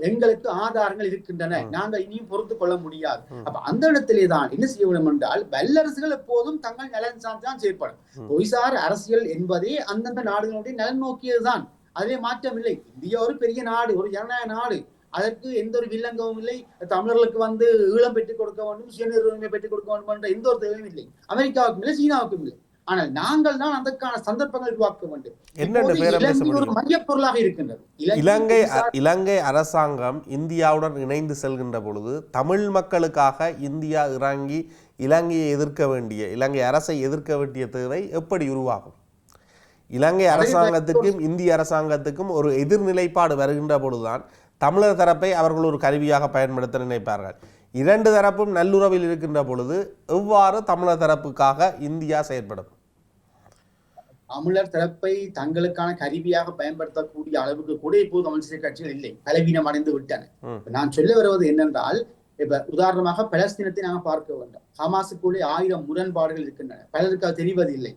எங்களுக்கு ஆதாரங்கள் இருக்கின்றன, நாங்கள் இனியும் பொறுத்து கொள்ள முடியாது. அப்ப அந்த இடத்திலே தான் என்ன செய்ய வேண்டும் என்றால், வல்லரசுகள் எப்போதும் தங்கள் நலன் சார்ந்துதான் செயற்படும். பொய்சார் அரசியல் என்பதே அந்தந்த நாடுகளுடைய நலன் நோக்கியதுதான், அதிலே மாற்றம் இல்லை. இந்தியா ஒரு பெரிய நாடு, ஒரு ஜனநாயக நாடு, அதற்கு எந்த ஒரு வில்லங்கமும் இல்லை. தமிழர்களுக்கு வந்து ஈழம் பெற்றுக் கொடுக்க வேண்டும், சுயநிர்ணயம் பெற்றுக் கொடுக்க வேண்டும் என்ற எந்த ஒரு தேவையும் இல்லை. அமெரிக்காவுக்கும் இல்லை, சீனாவுக்கும் இல்லை. ஆனால் நாங்கள் தான் அதற்கான சந்தர்ப்பங்கள் உருவாக்க வேண்டும். ஒரு மையப் பொருளாக இருக்கின்றது. இலங்கை அரசாங்கம் இந்தியாவுடன் இணைந்து செல்கின்ற பொழுது தமிழ் மக்களுக்காக இந்தியா இறங்கி இலங்கையை எதிர்க்க வேண்டிய, இலங்கை அரசை எதிர்க்க வேண்டிய தேவை எப்படி உருவாகும்? இலங்கை அரசாங்கத்துக்கும் இந்திய அரசாங்கத்துக்கும் ஒரு எதிர்நிலைப்பாடு வருகின்ற பொழுதுதான் தமிழர் தரப்பை அவர்கள் ஒரு கருவியாக பயன்படுத்த நினைப்பார்கள். இரண்டு தரப்பும் நல்லுறவில் இருக்கின்ற பொழுது எவ்வாறு தமிழர் தரப்புக்காக இந்தியா செயற்படும்? தமிழர் தரப்பை தங்களுக்கான கருவியாக பயன்படுத்தக்கூடிய அளவுக்கு கூட இப்போது தமிழ் தேசிய கட்சிகள் இல்லை, பலவீனம் அடைந்து விட்டன. நான் சொல்ல வருவது என்னென்றால், இப்ப உதாரணமாக பலஸ்தீனத்தை நாங்கள் பார்க்க வேண்டும். ஹமாஸுக்குள்ளே 1000 முரண்பாடுகள் இருக்கின்றன, பலருக்கு அது தெரிவதில்லை.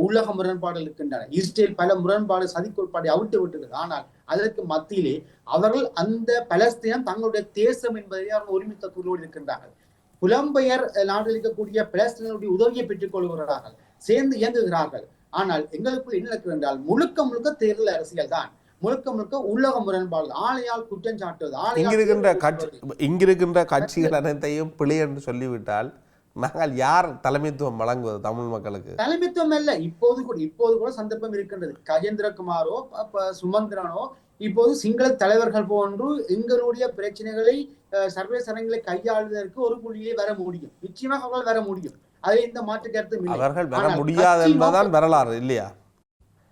உள்ளக முரண்பாடுகள் இருக்கின்றன. இஸ்ரேல் பல முரண்பாடு, சதிக்கோட்பாடை அவிட்டு விட்டது. ஆனால் அதற்கு மத்தியிலே அவர்கள் அந்த பலஸ்தீனம் தங்களுடைய தேசம் என்பதை அவர்கள் ஒருமித்த குழுவோடு இருக்கின்றார்கள். புலம்பெயர் நாட்டில் இருக்கக்கூடிய பலஸ்தீனுடைய உதவியை பெற்றுக் கொள்கிறார்கள், சேர்ந்து இயங்குகிறார்கள். ஆனால் எங்களுக்குள் என்ன நடக்கிறது என்றால், முழுக்க தேர்தல் அரசியல் தான், முழுக்க உள்ளக முரண்பாடு, ஆளையால் குற்றம் சாட்டுவது. இங்கிருக்கின்ற கட்சிகள் அனைத்தையும் பிழை என்று சொல்லிவிட்டால் நாங்கள் யார் தலைமைத்துவம் வழங்குவது தமிழ் மக்களுக்கு? தலைமைத்துவம் அல்ல, இப்போது கூட சந்தர்ப்பம் இருக்கின்றது. கஜேந்திரகுமாரோ சுமந்திரனோ இப்போது சிங்கள தலைவர்கள் போன்று எங்களுடைய பிரச்சனைகளை சர்வதேச அரங்களை கையாளுவதற்கு ஒரு புள்ளியிலே வர முடியும். நிச்சயமாக அவர்கள் வர முடியும், அதை இந்த மாற்று கருத்து அவர்கள் வர முடியாது என்பதுதான் வரலாறு இல்லையா?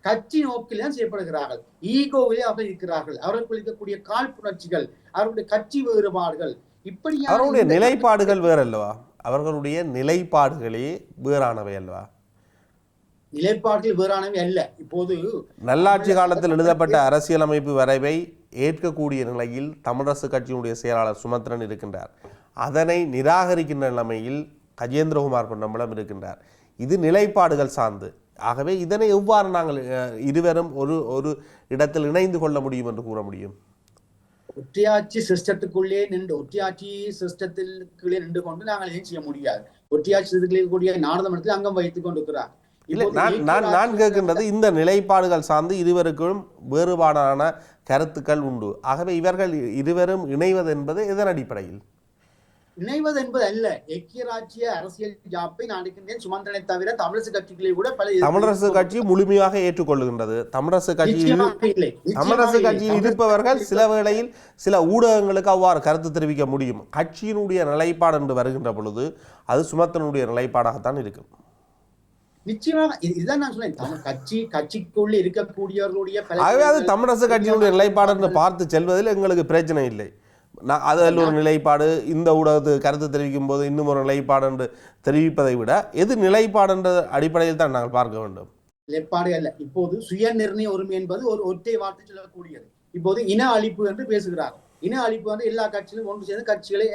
கட்சி நோக்கில் தான் செய்யப்படுகிறார்கள், ஈகோவிலே அவர்கள் இருக்கிறார்கள். அவர்களுக்கு இருக்கக்கூடிய காழ்ப்புணர்ச்சிகள், அவர்களுடைய கட்சி வேறுபாடுகள், இப்படி அவருடைய நிலைப்பாடுகள் வேற அல்லவா? அவர்களுடைய நிலைப்பாடுகளே வேறானவை அல்லவா? நிலைப்பாடுகள் வேறானவை அல்ல. இப்போது நல்லாட்சி காலத்தில் எழுதப்பட்ட அரசியலமைப்பு வரைவை ஏற்கக்கூடிய நிலையில் தமிழரசு கட்சியினுடைய செயலாளர் சுமந்திரன் இருக்கின்றார். அதனை நிராகரிக்கின்ற நிலைமையில் கஜேந்திரகுமார் பொன்னம்பலம் இருக்கின்றார். இது நிலைப்பாடுகள் சார்ந்து. ஆகவே இதனை எவ்வாறு நாங்கள் இருவரும் ஒரு இடத்தில் இணைந்து கொள்ள முடியும் என்று கூற முடியும்? ஒற்றையாட்சி சிஸ்டத்துக்குள்ளே நின்று ஒற்றையாட்சி சிஸ்டத்திற்குள்ளே நின்று கொண்டு நாங்கள் ஏன் செய்ய முடியாது. ஒற்றையாட்சி சிஸ்டத்தில் கூடிய நாடாளுமன்றத்தில் அங்கம் வைத்துக் கொண்டிருக்கிறார். நான் கேட்கின்றது, இந்த நிலைப்பாடுகள் சார்ந்து இருவருக்கும் வேறுபாடான கருத்துக்கள் உண்டு. ஆகவே இவர்கள் இருவரும் இணைவது என்பது எதன் அடிப்படையில்? இணைவது என்பது அல்ல, ஐக்கிய ராஜ்ய அரசியல் ஜாப்பை நான் இருக்கின்றேன் சுமந்திரனை தவிர தமிழரசு கட்சிகளை கூட பல தமிழரசு கட்சி முழுமையாக ஏற்றுக்கொள்கின்றது. தமிழரசு கட்சியில் இருப்பவர்கள் சில வேளையில் சில ஊடகங்களுக்கு அவ்வாறு கருத்து தெரிவிக்க முடியும். கட்சியினுடைய நிலைப்பாடு என்று வருகின்ற பொழுது அது சுமந்திரனுடைய நிலைப்பாடாகத்தான் இருக்கும். நிச்சயமாக இதுதான் நான் சொன்னேன், கட்சிக்குள்ள இருக்கக்கூடியவர்களுடைய அது தமிழரசு கட்சியினுடைய நிலைப்பாடு என்று பார்த்து செல்வதில் எங்களுக்கு பிரச்சனை இல்லை. அதில் ஒரு நிலைப்பாடு, இந்த ஊடகத்து கருத்து தெரிவிக்கும் போது இன்னும் ஒரு நிலைப்பாடு என்று தெரிவிப்பதை விட எது நிலைப்பாடு என்ற அடிப்படையில் தான் நாங்கள் பார்க்க வேண்டும். நிலைப்பாடு அல்ல. இப்போது சுய நிர்ணய உரிமை என்பது ஒரு ஒற்றை வார்த்தை சொல்லக்கூடியது. இப்போது இன அழிப்பு என்று பேசுகிறார். இன அழிப்பு வந்து எல்லா கட்சியிலும் ஒன்று சேர்ந்து கட்சிகளை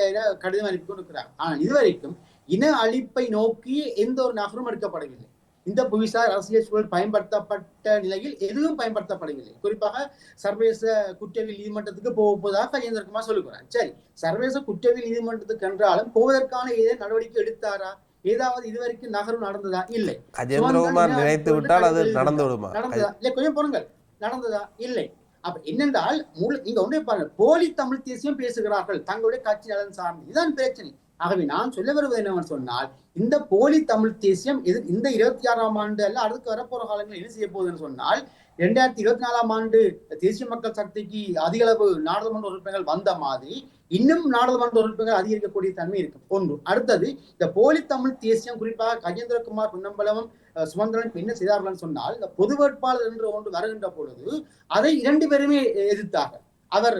கடிதம் அனுப்பி கொண்டிருக்கிறார். ஆனால் இதுவரைக்கும் இன அழிப்பை நோக்கி எந்த ஒரு நகரும் எடுக்கப்படவில்லை. இந்த புவிசார் அரசியல் சூழல் பயன்படுத்தப்பட்ட நிலையில் எதுவும் பயன்படுத்தப்படவில்லை. குறிப்பாக சர்வதேச குற்றவியல் நீதிமன்றத்துக்கு போவதாக கஜேந்திரகுமார் சொல்லுகிறார். சரி, சர்வதேச குற்றவியல் நீதிமன்றத்துக்கு என்றாலும் போவதற்கான ஏதேனும் நடவடிக்கை எடுத்தாரா? ஏதாவது இதுவரைக்கும் நகரும் நடந்ததா? இல்லை. கஜேந்திரகுமார் நினைத்து விட்டால் அது நடந்து விடுமா? நடந்ததா? இல்லை, கொஞ்சம் பொருங்கள், நடந்ததா? இல்லை. அப்ப என்னென்றால் நீங்க ஒன்றே பாருங்க, போலி தமிழ் தேசியம் பேசுகிறார்கள் தங்களுடைய கட்சி நலன் சார்ந்து. இதுதான் பிரச்சனை. ஆகவே நான் சொல்ல வருவது என்னவென்று சொன்னால், இந்த போலி தமிழ் தேசியம் இந்த 26ஆம் ஆண்டு அல்ல, அடுத்து வரப்போற காலங்களில் என்ன செய்ய போகுதுன்னு சொன்னால், 2024ஆம் ஆண்டு தேசிய மக்கள் சக்திக்கு அதிக அளவு நாடாளுமன்ற உறுப்பினர்கள் வந்த மாதிரி இன்னும் நாடாளுமன்ற உறுப்பினர்கள் அதிகரிக்கக்கூடிய தன்மை இருக்கு. ஒன்று. அடுத்தது, இந்த போலி தமிழ் தேசியம் குறிப்பாக கஜேந்திரகுமார் பொன்னம்பலமும் சுமந்திரன் என்ன செய்தார்கள் சொன்னால், இந்த பொது வேட்பாளர் என்று ஒன்று வருகின்ற பொழுது அதை 2 பேருமே எதிர்த்தார்கள். அவர்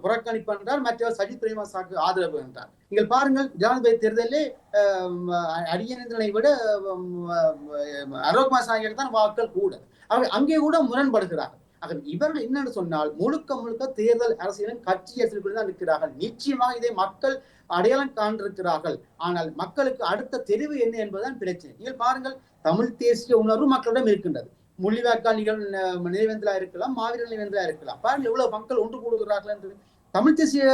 புறக்கணிப்பு என்றார், மற்றவர் சஜித் பிரேமதாசாவுக்கு ஆதரவு என்றார். நீங்கள் பாருங்கள், ஜனாதிபதி தேர்தலில் அரியநேந்திரனை விட அரோக் மாசாய்க்கு தான் வாக்கள் கூட. அவர் அங்கே கூட முரண்படுகிறார்கள். ஆக இவர்கள் என்னன்னு சொன்னால், முழுக்க தேர்தல் அரசியலும் கட்சி அரசியலுக்குள் தான் இருக்கிறார்கள். நிச்சயமாக இதை மக்கள் அடையாளம் காண்டிருக்கிறார்கள். ஆனால் மக்களுக்கு அடுத்த தெரிவு என்ன என்பதுதான் பிரச்சனை. நீங்கள் பாருங்கள், தமிழ் தேசிய உணர்வு மக்களிடம் இருக்கின்றது. முள்ளிவாய்க்கால் நினைவேந்தலா இருக்கலாம், மாவீரர் நினைவேந்தலா இருக்கலாம். பாருங்கள் எவ்வளவு மக்கள் ஒன்று கூடுகிறார்கள் என்று. தமிழ் தேசிய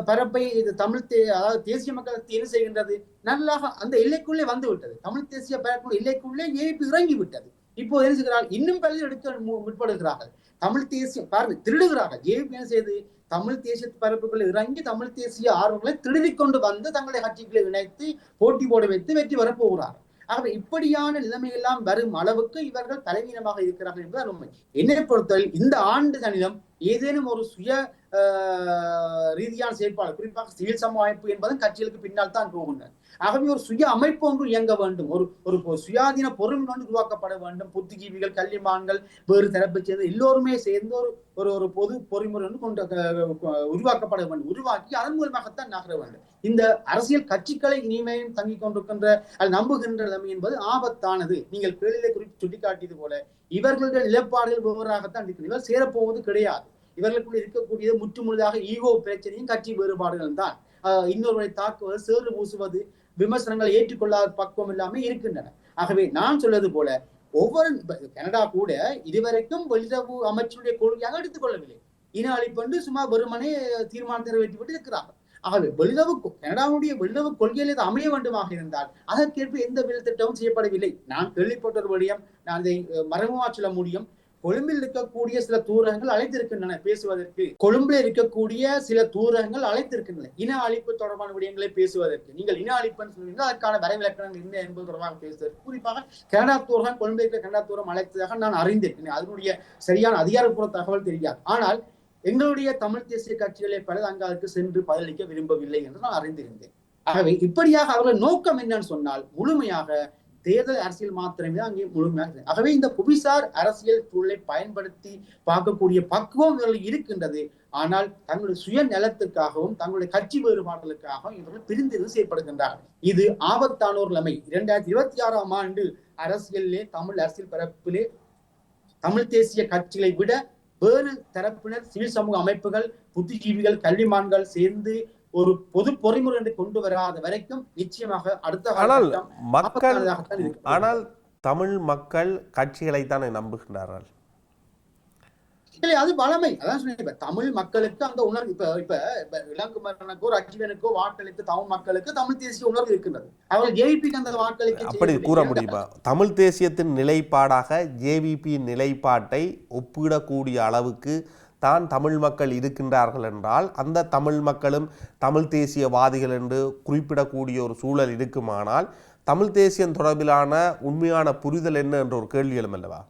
பரப்பை அதாவது தேசிய மக்கள் என்ன செய்கின்றது? நல்லாக அந்த எல்லைக்குள்ளே வந்து விட்டது. தமிழ் தேசிய பரப்பு எல்லைக்குள்ளே ஏற்பு இறங்கி விட்டது. இப்போ என்ன செய்கிறார்கள்? இன்னும் பலர் எடுக்க முற்படுகிறார்கள். தமிழ் தேசியம் பாருங்கள், திருடுகிறார்கள். ஏற்பு என்ன செய்து தமிழ் தேசிய பரப்புகளை இறங்கி தமிழ் தேசிய ஆர்வங்களை திருடிக் கொண்டு வந்து தங்களுடைய கட்சிகளை இணைத்து போட்டி போட வைத்து வெற்றி வரப்போகிறார்கள். ஆகவே இப்படியான நிலைமை எல்லாம் வரும் அளவுக்கு இவர்கள் தலைவீனமாக இருக்கிறார்கள் என்பதுதான் உண்மை. என்னை பொறுத்தவரை இந்த ஆண்டு தனிடம் ஏதேனும் ஒரு சுய ரீதியான செயற்பாடு, குறிப்பாக சிவில் சமூக அமைப்பு என்பதும் கட்சிகளுக்கு பின்னால் தான் போகின்றன. ஆகவே ஒரு சுய அமைப்பு ஒன்று இயங்க வேண்டும், ஒரு சுயாதீன பொறுமை ஒன்று உருவாக்கப்பட வேண்டும். புத்திஜீவிகள், கல்விமான்கள், வேறு தரப்பை சேர்ந்து எல்லோருமே சேர்ந்து ஒரு பொது பொறிமுறை கொண்டு உருவாக்கப்பட வேண்டும். உருவாக்கி அதன் மூலமாகத்தான் நகர வேண்டும். இந்த அரசியல் கட்சிகளை இனிமையும் தங்கிக் கொண்டிருக்கின்ற நம்புகின்ற நிலைமை என்பது ஆபத்தானது. நீங்கள் கேள்வியை குறித்து சுட்டிக்காட்டியது போல இவர்களுடைய நிலைப்பாடுகள் விவராகத்தான் இருக்கிறது. இவர் சேரப்போவது கிடையாது. இவர்களுக்குள்ள இருக்கக்கூடியது முற்றுமுழுதாக ஈகோ பிரச்சனையும் கட்சி வேறுபாடுகள் தான். இன்னொருவரை தாக்குவது, சேறு பூசுவது, விமர்சனங்களை ஏற்றுக்கொள்ளாத பக்குவம் இல்லாமல் இருக்கின்றன. ஆகவே நான் சொல்வது போல ஒவ்வொரு கனடா கூட இதுவரைக்கும் வெளியுறவு அமைச்சருடைய கொள்கையாக எடுத்துக்கொள்ளவில்லை. இன அழிப்பு சும்மா வெறுமனே தீர்மானத்தை நிறைவேற்றிவிட்டு இருக்கிறார்கள். ஆகவே கனடாவுடைய வெளியுறவு கொள்கையில் அமைய வேண்டுமாக இருந்தால் அதற்கேற்ப எந்த வேலை திட்டமும் செய்யப்படவில்லை. நான் கேள்விப்பட்ட ஒரு விடயம், நான் அதை மறைமுகமாக சொல்ல முடியும். கொழும்பில் இருக்கக்கூடிய சில தூரகங்கள் அழைத்திருக்கின்றன பேசுவதற்கு. கொழும்பில் இருக்கக்கூடிய சில தூரகங்கள் அழைத்திருக்கின்றன இன அழிப்பு தொடர்பான விடயங்களை பேசுவதற்கு. நீங்கள் இன அழிப்புன்னு சொன்னீங்கன்னா அதற்கான வரைவிலக்கணங்கள் என்ன என்பது தொடர்பாக பேசுவதற்கு குறிப்பாக கனடா தூரம், கொழும்பில் இருக்கிற கனடா தூரம் அழைத்ததாக நான் அறிந்திருக்கிறேன். அதனுடைய சரியான அதிகாரப்பூர்வ தகவல் தெரியாது. ஆனால் எங்களுடைய தமிழ் தேசிய கட்சிகளை பலர் அங்கு அதற்கு சென்று பதிலளிக்க விரும்பவில்லை என்று நான் அறிந்திருந்தேன். ஆகவே இப்படியாக அவர்கள் நோக்கம் என்னன்னு சொன்னால் முழுமையாக தேர்தல் அரசியல் மாத்திரமே அங்கே முழுமையாக. ஆகவே இந்த புவிசார் அரசியல் சூழலை பயன்படுத்தி பார்க்கக்கூடிய பக்குவம் இவர்கள் இருக்கின்றது. ஆனால் தங்களுடைய சுய நலத்துக்காகவும் தங்களுடைய கட்சி வேறுபாடுகளுக்காகவும் இவர்கள் பிரிந்து செயல்படுகின்றார்கள். இது ஆபத்தான ஒரு நிலைமை. 2026ஆம் ஆண்டு அரசியலிலே, தமிழ் அரசியல் பரப்பிலே தமிழ் தேசிய கட்சிகளை விட வேறு தரப்பினர், சிவில் சமூக அமைப்புகள், புத்திஜீவிகள், கல்விமான்கள் சேர்ந்து ஒரு பொது பொறிமுறை என்று கொண்டு வராத வரைக்கும் நிச்சயமாக அடுத்த ஆனால் காலகட்டம் மக்கள் ஆபத்தானதாகத்தான் இருக்கும். ஆனால் தமிழ் மக்கள் கட்சிகளைத்தானே நம்புகின்றார்கள். இல்லை, அது வளமை. அதான் சொன்னேன், இப்ப தமிழ் மக்களுக்கு அந்த உணர்வு இப்ப இப்ப இப்ப இளங்குமரனுக்கோ அஜீவனுக்கோ வாக்களித்த தமிழ் மக்களுக்கு தமிழ் தேசிய உணர்வு இருக்கின்றது. அவர்கள் ஜேவிபிக்கு அந்த வாக்களிக்க அப்படி கூற முடியுமா? தமிழ் தேசியத்தின் நிலைப்பாடாக ஜேவிபி நிலைப்பாட்டை ஒப்பிடக்கூடிய அளவுக்கு தான் தமிழ் மக்கள் இருக்கின்றார்கள் என்றால் அந்த தமிழ் மக்களும் தமிழ் தேசியவாதிகள் என்று குறிப்பிடக்கூடிய ஒரு சூழல் இருக்குமானால் தமிழ் தேசியம் தொடர்பிலான உண்மையான புரிதல் என்ன என்ற ஒரு கேள்வி எழும் அல்லவா?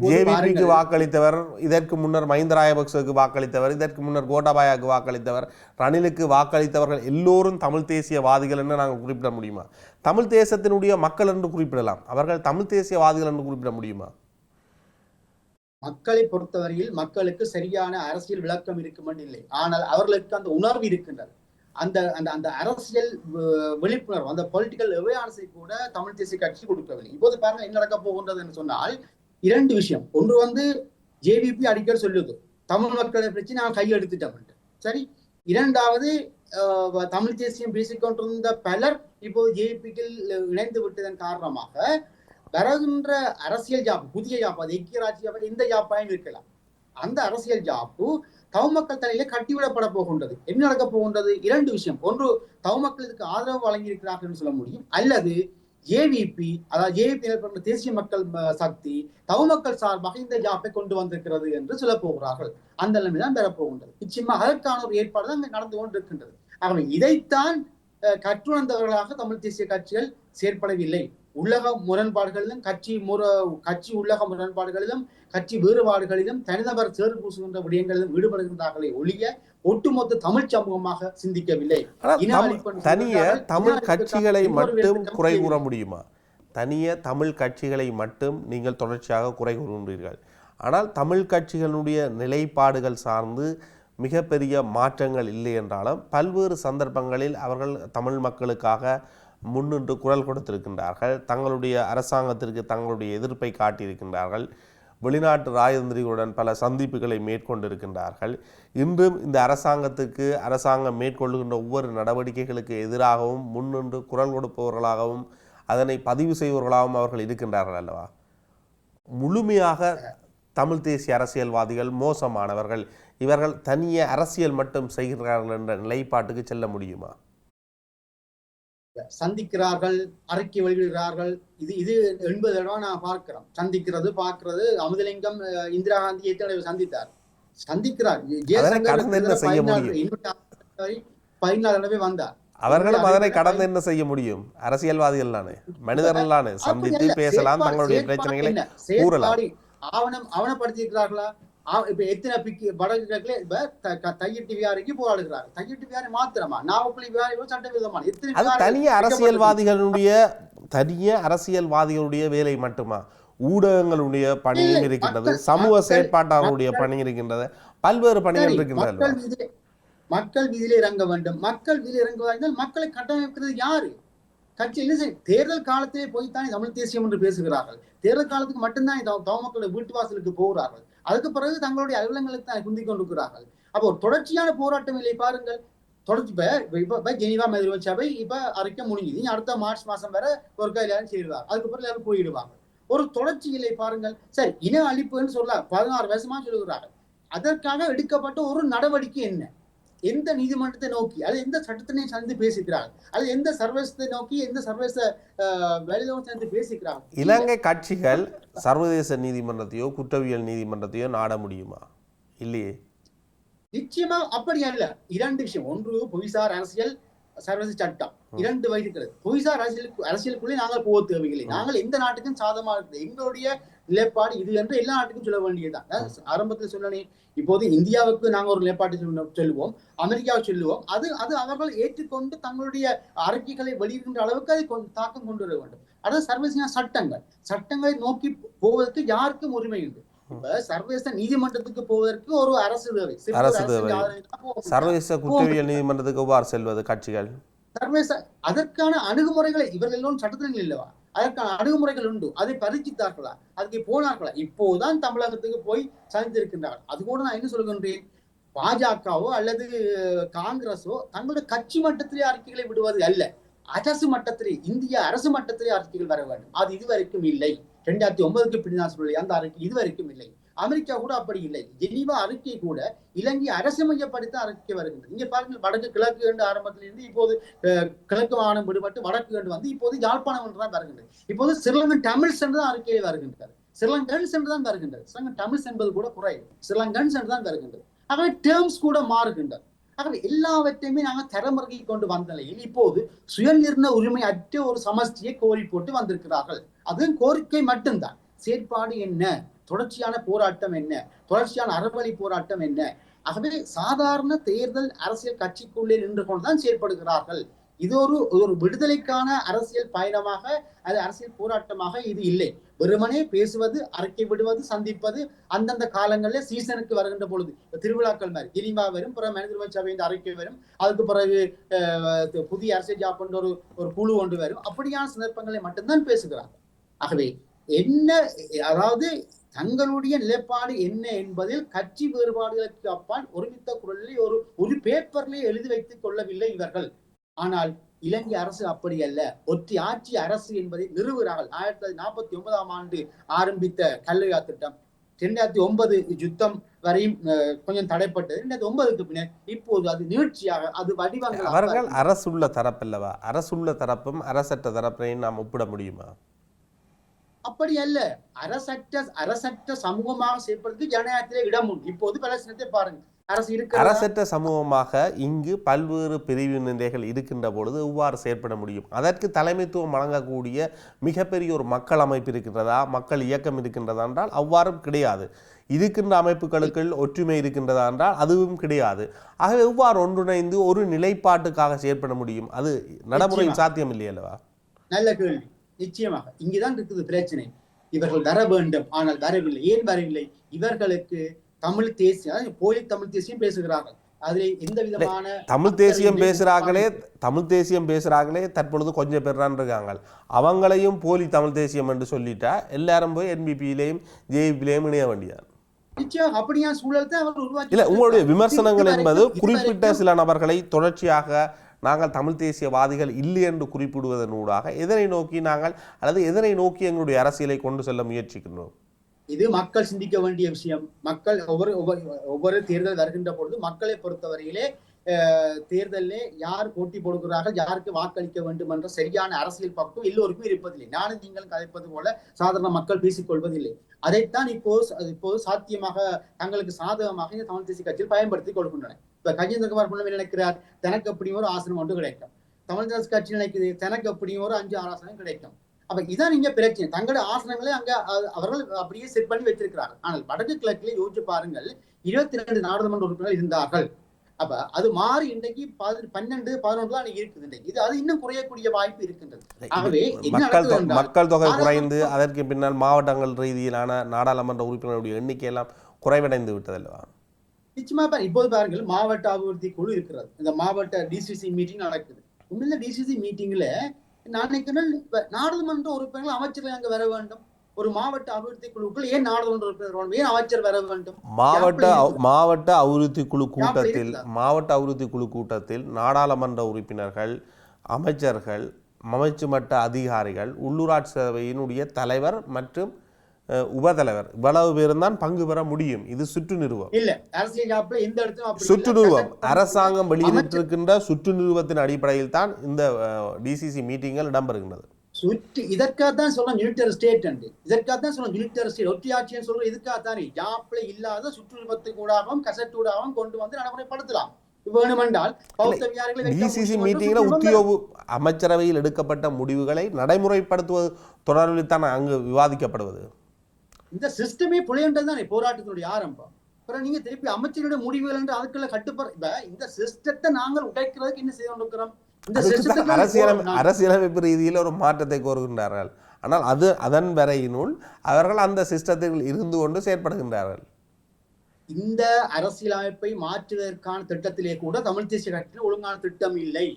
ஜேவிபிக்கு வாக்களித்தவர், இதற்கு முன்னர் மஹிந்த ராஜபக்சவுக்கு வாக்களித்தவர், இதற்கு முன்னர் கோட்டாபாயாவுக்கு வாக்களித்தவர், ரணிலுக்கு வாக்களித்தவர்கள் எல்லோரும் தமிழ் தேசியவாதிகள் என்று நாங்கள் குறிப்பிட முடியுமா? தமிழ் தேசத்தினுடைய மக்கள் என்று குறிப்பிடலாம், அவர்கள் தமிழ் தேசியவாதிகள் என்று குறிப்பிட முடியுமா? மக்களை பொறுத்தவரையில் மக்களுக்கு சரியான அரசியல் விளக்கம் இருக்கும் இல்லை, ஆனால் அவர்களுக்கு அந்த உணர்வு இருக்கின்றது. அந்த அந்த அந்த அரசியல் விழிப்புணர்வு, அந்த பொலிட்டிக்கல் அவேர்னஸை கூட தமிழ் தேசிய கட்சி கொடுக்கவில்லை. இப்போது பாருங்க என்ன நடக்க போகின்றது என்று சொன்னால் இரண்டு விஷயம். ஒன்று ஜேவிபி அடிக்கடி சொல்லுது தமிழ் மக்களை பிரச்சனை நான் கையெடுத்துட்டோம். சரி, இரண்டாவது தமிழ் தேசியம் பேசிக்கொண்டிருந்த பலர் இப்போது ஜேவிபிக்கு இணைந்து விட்டதன் காரணமாக வருகின்ற அரசியல் ஜாப்பு, புதிய ஜாப்பு, அது ஐக்கிய ராஜ்யம் எந்த ஜாப்பாயும் இருக்கலாம், அந்த அரசியல் ஜாப்பு தமிழ் மக்கள் தலையில கட்டிவிடப்பட போகின்றது. என்ன நடக்க போகின்றது? இரண்டு விஷயம். ஒன்று, தமிழ் மக்களுக்கு ஆதரவு வழங்கி இருக்கிறார்கள் என்று சொல்ல முடியும், அல்லது ஜேவிபி, அதாவது ஜேவிபி தேசிய மக்கள் சக்தி தமிழ் மக்கள் சார்பாக இந்த ஜாப்பை கொண்டு வந்திருக்கிறது என்று சொல்ல போகிறார்கள். அந்த நிலைமைதான் பெறப்போகின்றது. நிச்சயமா அதற்கான ஒரு ஏற்பாடு தான் நடந்து கொண்டிருக்கின்றது. ஆகவே இதைத்தான் கற்றுணர்ந்தவர்களாக தமிழ் தேசிய கட்சிகள் செயற்படவில்லை. உலக முரண்பாடுகளிலும் கட்சி உள்ளக முரண்பாடுகளிலும் கட்சி வேறுபாடுகளிலும் தனிநபர் சேறு பூசுகின்ற விடயங்களிலும் ஈடுபடுகின்றார்களே ஒழிய ஒட்டுமொத்த தமிழ் சமூகமாக சிந்திக்கவில்லை. தனிய தமிழ் கட்சிகளை மட்டும் குறை கூற முடியுமா? தனிய தமிழ் கட்சிகளை மட்டும் நீங்கள் தொடர்ச்சியாக குறை கூறுகின்றீர்கள். ஆனால் தமிழ் கட்சிகளுடைய நிலைப்பாடுகள் சார்ந்து மிகப்பெரிய மாற்றங்கள் இல்லை என்றாலும் பல்வேறு சந்தர்ப்பங்களில் அவர்கள் தமிழ் மக்களுக்காக முன்னின்று குரல் கொடுத்திருக்கின்றார்கள். தங்களுடைய அரசாங்கத்திற்கு தங்களுடைய எதிர்ப்பை காட்டியிருக்கின்றார்கள். வெளிநாட்டு ராஜதந்திரிகளுடன் பல சந்திப்புகளை மேற்கொண்டிருக்கின்றார்கள். இன்றும் இந்த அரசாங்கம் மேற்கொள்ளுகின்ற ஒவ்வொரு நடவடிக்கைகளுக்கு எதிராகவும் முன்னின்று குரல் கொடுப்பவர்களாகவும் அதனை பதிவு செய்பவர்களாகவும் அவர்கள் இருக்கின்றார்கள் அல்லவா? முழுமையாக தமிழ் தேசிய அரசியல்வாதிகள் மோசமானவர்கள், இவர்கள் தனிய அரசியல் மட்டும் செய்கிறார்கள் என்ற நிலைப்பாட்டுக்கு செல்ல முடியுமா? சந்திக்கிறார்கள், அறிக்கை வெளியிடுகிறார்கள். இது 80 தடவை நான் பார்க்கிறோம். சந்திக்கிறது பார்க்கிறது. அமுதலிங்கம் இந்திரா காந்தி எத்தனை சந்தித்தார், சந்திக்கிறார். என்ன செய்ய முடியும்? 14 தடவை வந்தார். அவர்களும் அதனை கடந்து என்ன செய்ய முடியும்? அரசியல்வாதிகள் தானே, மனிதர்கள் தானே, சந்தித்து பேசலாம், தங்களுடைய பிரச்சனைகளை கூறலாம். ஆவணப்படுத்தியிருக்கிறார்களா? இப்ப எத்தனை வடக்கு கிழக்குல இப்ப தையிட்டு வியாரிக்கு போராடுகிறார். தையிட்டு வியாரி மாத்திரமா நாவக்குழி வியாரி சட்டவிரோதமான அது தனிய அரசியல்வாதிகளுடைய வேலை மட்டுமா? ஊடகங்களுடைய பணியும் இருக்கின்றது, சமூக செயற்பாட்டாளருடைய பணி இருக்கின்றது, பல்வேறு பணிகள் இருக்கின்றன. மக்கள் வீதியில இறங்க வேண்டும். மக்கள் வீதியில் இறங்குவார்கள். மக்களை கட்டமைக்கிறது யாரு? கட்சி என்ன செய்யும்? தேர்தல் காலத்திலே போய்த்தானே தமிழ் தேசியம் என்று பேசுகிறார்கள். தேர்தல் காலத்துக்கு மட்டும்தான் தமிழ் மக்களுடைய வீட்டு வாசலுக்கு போகிறார்கள். அதுக்கு பிறகு தங்களுடைய அலுவலகங்களுக்கு தான் குந்தி கொண்டிருக்கிறார்கள். அப்போ தொடர்ச்சியான போராட்டம் இல்லை பாருங்கள். தொடர்ச்சி இப்ப ஜெனீவா மனித சபை இப்ப அறிக்கை முடிஞ்சுது. அடுத்த மார்ச் மாசம் வரை ஒரு கையில செய்வாங்க. அதுக்கு பிறகு எல்லாரும் போயிடுவாங்க. ஒரு தொடர்ச்சி இல்லை பாருங்கள். சரி, இன அழிப்புன்னு சொல்ல 16 வருஷமா சொல்லுகிறார்கள். அதற்காக எடுக்கப்பட்ட ஒரு நடவடிக்கை என்ன? எந்த நீதிமன்றத்தை நோக்கி, அது எந்த சட்டத்தினையும் சார்ந்து பேசிக்கிறார்கள், அது எந்த சர்வதேசத்தை நோக்கி, எந்த சர்வதேச வேலையோடு சேர்ந்து பேசிக்கிறார்கள்? இலங்கை கட்சிகள் சர்வதேச நீதிமன்றத்தையோ குற்றவியல் நீதிமன்றத்தையோ நாட முடியுமா? இல்லையே. நிச்சயமா அப்படி அல்ல. இரண்டு விஷயம். ஒன்று, புவிசார் அரசியல், சர்வதேச சட்டம். இரண்டு வைத்திருக்கிறது. புவிசார் அரசியலுக்குள்ளே நாங்கள் போக தேவையில்லை. நாங்கள் எந்த நாட்டுக்கும் சாதகமாக இருக்குது, எங்களுடைய நிலைப்பாடு இது என்று எல்லா நாட்டுக்கும் சொல்ல வேண்டியதுதான். ஆரம்பத்தில் சொன்னேன், இப்போது இந்தியாவுக்கு நாங்கள் ஒரு நிலைப்பாட்டை சொல்லுவோம், அமெரிக்காவை சொல்லுவோம். அது அவர்கள் ஏற்றுக்கொண்டு தங்களுடைய அறிக்கைகளை வெளியிடுகின்ற அளவுக்கு அதை தாக்கம் கொண்டு வர வேண்டும். அதாவது சர்வதேச சட்டங்களை நோக்கி போவதற்கு யாருக்கும் உரிமை உண்டு. இப்ப சர்வதேச நீதிமன்றத்துக்கு போவதற்கு ஒரு அரசு தேவை. சர்வதேச குற்றவியல் நீதிமன்றத்துக்கு எவ்வாறு செல்வது கட்சிகள்? சர்வதேச அதற்கான அணுகுமுறைகளை இவர்கள் எல்லோரும் சட்டத்தில் இல்லவா? அதற்கான அணுகுமுறைகள் உண்டு. அதை பரீட்சித்தார்களா? அதுக்கு போனார்களா? இப்போதான் தமிழகத்துக்கு போய் சந்தித்திருக்கின்றார்கள். அது கூட நான் என்ன சொல்கின்றேன், பாஜகவோ அல்லது காங்கிரஸோ தங்களுடைய கட்சி மட்டத்திலே அறிக்கைகளை விடுவது அல்ல, அரசு மட்டத்திலே, இந்திய அரசு மட்டத்திலே அறிக்கைகள் வர வேண்டும். அது இதுவரைக்கும் இல்லை. 2009க்கு பின்னால் சொல்லி அந்த அறிக்கை இதுவரைக்கும் இல்லை. அமெரிக்கா கூட அப்படி இல்லை. ஜெனீவா அறிக்கை கூட இலங்கை அரசு மையப்படுத்த அறிக்கை வருகின்றது. இங்க பாருங்கள், வடக்கு கிழக்கு என்று ஆரம்பத்திலிருந்து இப்போது கிழக்கு மாகாணம் விடுபட்டு வடக்கு என்று வந்து இப்போது யாழ்ப்பாணம் என்றுதான் வருகின்றது. இப்போது ஸ்ரீலங்கன் தமிழ்ஸ் என்றுதான் அறிக்கையை வருகின்றது. ஸ்ரீலங்கன்ஸ் என்றுதான் வருகின்றது. ஸ்ரீலங்கன் தமிழ்ஸ் என்பது கூட குறையும். ஸ்ரீலங்கன்ஸ் என்றுதான் வருகின்றது. ஆகவே டேர்ம்ஸ் கூட மாறுகின்றது. ஆகவே எல்லாவற்றையுமே நாங்கள் தரமுறையை கொண்டு வந்த நிலையில் இப்போது சுயநிர்ணய உரிமை அற்ற ஒரு சமஷ்டியை கோரி போட்டு வந்திருக்கிறார்கள். அதுவும் கோரிக்கை மட்டும்தான். செயற்பாடு என்ன? தொடர்ச்சியான போராட்டம் என்ன? தொடர்ச்சியான அறவழி போராட்டம் என்ன? ஆகவே சாதாரண தேர்தல் அரசியல் கட்சிக்குள்ளே நின்று கொண்டுதான் செயற்படுகிறார்கள். இது ஒரு விடுதலைக்கான அரசியல் பயணமாக, அது அரசியல் போராட்டமாக இது இல்லை. வெறுமனே பேசுவது, அறிக்கை விடுவது, சந்திப்பது, அந்தந்த காலங்களில் சீசனுக்கு வருகின்ற பொழுது திருவிழாக்கள் மாதிரி ஜெனீவா வரும், பிறகு மனித உரிமை சபையின் அறிக்கை வரும், அதுக்கு பிறகு புதிய அரசியல் ஜாப் ஒரு குழு ஒன்று வரும். அப்படியான சந்தர்ப்பங்களை மட்டும்தான் பேசுகிறார்கள். ஆகவே என்ன, அதாவது தங்களுடைய நிலைப்பாடு என்ன என்பதில் கட்சி வேறுபாடுகளுக்கு அப்பால் ஒருமித்த குரலில் ஒரு பேப்பர்லேயே எழுதி வைத்துக் கொள்ளவில்லை இவர்கள். ஆனால் இலங்கை அரசு அப்படி அல்ல. ஒற்றை ஆட்சி அரசு என்பதை நிறுவுகிறார்கள். 1949 ஆரம்பித்த கல்லையா திட்டம் 2009 யுத்தம் வரையும் கொஞ்சம் தடைப்பட்டது. 2009க்கு பின்னர் இப்போது அது நீட்சியாக, அது வடிவங்கள். அவர்கள் அரசுள்ள தரப்பல்லவா? அரசுள்ள தரப்பும் அரசற்ற தரப்பையும் நாம் ஒப்பிட முடியுமா? அப்படி அல்ல. அரசற்ற சமூகமாக செயல்படுறதுக்கு ஜனநாயகத்திலே இடம் உண்டு. இப்போது பலஸ்தீனத்தை பாருங்க, அரசற்ற சமூகமாக இங்கு பல்வேறு பிரிவினர்கள் இருக்கின்ற பொழுது எவ்வாறு செயற்பட முடியும்? அதற்கு தலைமைத்துவம் வழங்கக்கூடிய மிகப்பெரிய ஒரு மக்கள் அமைப்பு இருக்கின்றதா, மக்கள் இயக்கம் இருக்கின்றதா என்றால் அவ்வாறும் கிடையாது. இருக்கின்ற அமைப்புகளுக்குள் ஒற்றுமை இருக்கின்றதா என்றால் அதுவும் கிடையாது. ஆகவே எவ்வாறு ஒன்றிணைந்து ஒரு நிலைப்பாட்டுக்காக செயற்பட முடியும்? அது நடைமுறையில் சாத்தியம் இல்லை அல்லவா? நல்ல கேள்வி. நிச்சயமாக இங்குதான் இருக்குது பிரச்சனை. இவர்கள் வர வேண்டும், ஆனால் வரவில்லை. ஏன் வரவில்லை? இவர்களுக்கு தமிழ் தேசியம், போலி தமிழ் தேசியம் பேசுகிறார்கள். அதில் எந்த விதமான தமிழ் தேசியம் பேசுறாங்களே தற்பொழுது கொஞ்சம் பேர் தான் இருக்காங்க. அவங்களையும் போலி தமிழ் தேசியம் என்று சொல்லிட்டா எல்லாரும் போய் என்பிபியிலையும் ஜேபிலையும் இணைய வேண்டியது. நிச்சயம் அப்படியா சூழல் தான் அவர் உருவாக்கி. இல்ல, உங்களுடைய விமர்சனங்கள் என்பது குறிப்பிட்ட சில நபர்களை தொடர்ச்சியாக நாங்கள் தமிழ் தேசியவாதிகள் இல்லை என்று குறிப்பிடுவதனூடாக எதனை நோக்கி நாங்கள், அல்லது எதனை நோக்கி எங்களுடைய அரசியலை கொண்டு செல்ல முயற்சிக்கின்றோம்? இது மக்கள் சிந்திக்க வேண்டிய விஷயம். மக்கள் ஒவ்வொரு தேர்தல் வருகின்ற பொழுது மக்களை பொறுத்தவரையிலே தேர்தலிலே யார் போட்டி போடுகிறார்கள், யாருக்கு வாக்களிக்க வேண்டும் என்ற சரியான அரசியல் பக்கம் எல்லோருக்கும் இருப்பதில்லை. நானும் நீங்கள் கதைப்பது போல சாதாரண மக்கள் பேசிக்கொள்வதில்லை. அதைத்தான் இப்போது சாத்தியமாக தங்களுக்கு சாதகமாக இந்த தமிழ் தேசிய கட்சியில் பயன்படுத்திக் கொள்கின்றன. இப்ப கஜேந்திரகுமார் பொண்ணு நினைக்கிறார், தனக்கு அப்படியும் ஒரு ஆசனம் ஒன்று கிடைக்கும். தமிழ் தேசிய கட்சி நினைக்குது, தனக்கு அப்படியும் ஒரு 5-6 ஆசனம் கிடைக்கும். அப்ப இதான் நீங்க பிரச்சனை. தங்களுடைய ஆசனங்களை அங்க அவர்கள் அப்படியே செட் பண்ணி வச்சிருக்கிறார்கள். ஆனால் வடக்கு கிழக்கிலே யோசிச்சு பாருங்கள், 22 நாடாளுமன்ற உறுப்பினர்கள் இருந்தார்கள். அப்ப அது மாறி இன்றைக்கு 12-11 தான் இருக்குது. இன்றைக்கு இது அது இன்னும் குறையக்கூடிய வாய்ப்பு இருக்கின்றது. ஆகவே மக்கள் தொகை குறைந்து அதற்கு பின்னால் மாவட்டங்கள் ரீதியிலான நாடாளுமன்ற உறுப்பினர்களுடைய எண்ணிக்கை எல்லாம் குறைவடைந்து விட்டதல்லவா? நிச்சயமா இப்போது பாருங்கள், மாவட்ட அபிவிருத்தி குழு இருக்கிறது. இந்த மாவட்ட டிசிசி மீட்டிங் நடக்குது. உண்மையில டிசிசி மீட்டிங்ல நான் நினைக்கிறேன், நாடாளுமன்ற உறுப்பினர்கள் அமைச்சர்கள் அங்க வர வேண்டும். ஒரு மாவட்ட அபிவிருத்தி குழுக்கள் ஏன் நாடாளுமன்ற உறுப்பினர், ஏன் அமைச்சர் வர வேண்டும்? மாவட்ட அபிவிருத்தி குழு கூட்டத்தில் நாடாளுமன்ற உறுப்பினர்கள், அமைச்சர்கள், அமைச்சு மட்ட அதிகாரிகள், உள்ளூராட்சி சபையினுடைய தலைவர் மற்றும் உபதலைவர், இவ்வளவு பேரும் தான் பங்கு பெற முடியும். இது சுற்று நிறுவம் இல்ல. அரசியல் எந்த இடத்துல சுற்று நிறுவம், அரசாங்கம் வெளியிட்டிருக்கின்ற சுற்று நிறுவத்தின் அடிப்படையில் தான் இந்த டிசிசி மீட்டிங்கள் இடம்பெறுகின்றது. இதற்காகத்தான் சொல்றோம் யூனிட்டரி ஸ்டேட். இதற்காகத்தான் சொல்றோம் யூனிட்டரி ஸ்டேட், ஒற்றையாட்சின்னு சொல்றோம். இதுக்காகத்தானே ஜாப்ல இல்லாத சுற்று நிறுவத்து கூடாகவும் கசட்டு கூடாகவும் கொண்டு வந்து நடைமுறைப்படுத்தலாம். வேணுமென்றால் டிசிசி மீட்டிங்ல உத்தியோக அமைச்சரவையில் எடுக்கப்பட்ட முடிவுகளை நடைமுறைப்படுத்துவது தொடர்பில் தான் அங்கு விவாதிக்கப்படுவது. இந்த சிஸ்டமே புலையன்றதுதானே போராட்டத்தினுடைய ஆரம்பம். அப்புறம் நீங்க திருப்பி அமைச்சருடைய முடிவுகள் என்று அதுக்குள்ள கட்டுப்பாடு. இந்த சிஸ்டத்தை நாங்கள் உடைக்கிறதுக்கு என்ன செய்து கொண்டிருக்கிறோம்? அரசியலமைப்பு ரீதியில் ஒரு மாற்றத்தை கோருகின்றார்கள். ஆனால் அதன் வரையினுள் அவர்கள் அந்த சிஸ்டத்தில் இருந்து கொண்டு செயற்படுகின்றார்கள். இந்த அரசியலமைப்பை மாற்றுவதற்கான திட்டத்திலே கூட தமிழ் தேசிய கட்சியில் ஒழுங்கான திட்டம் இல்லை.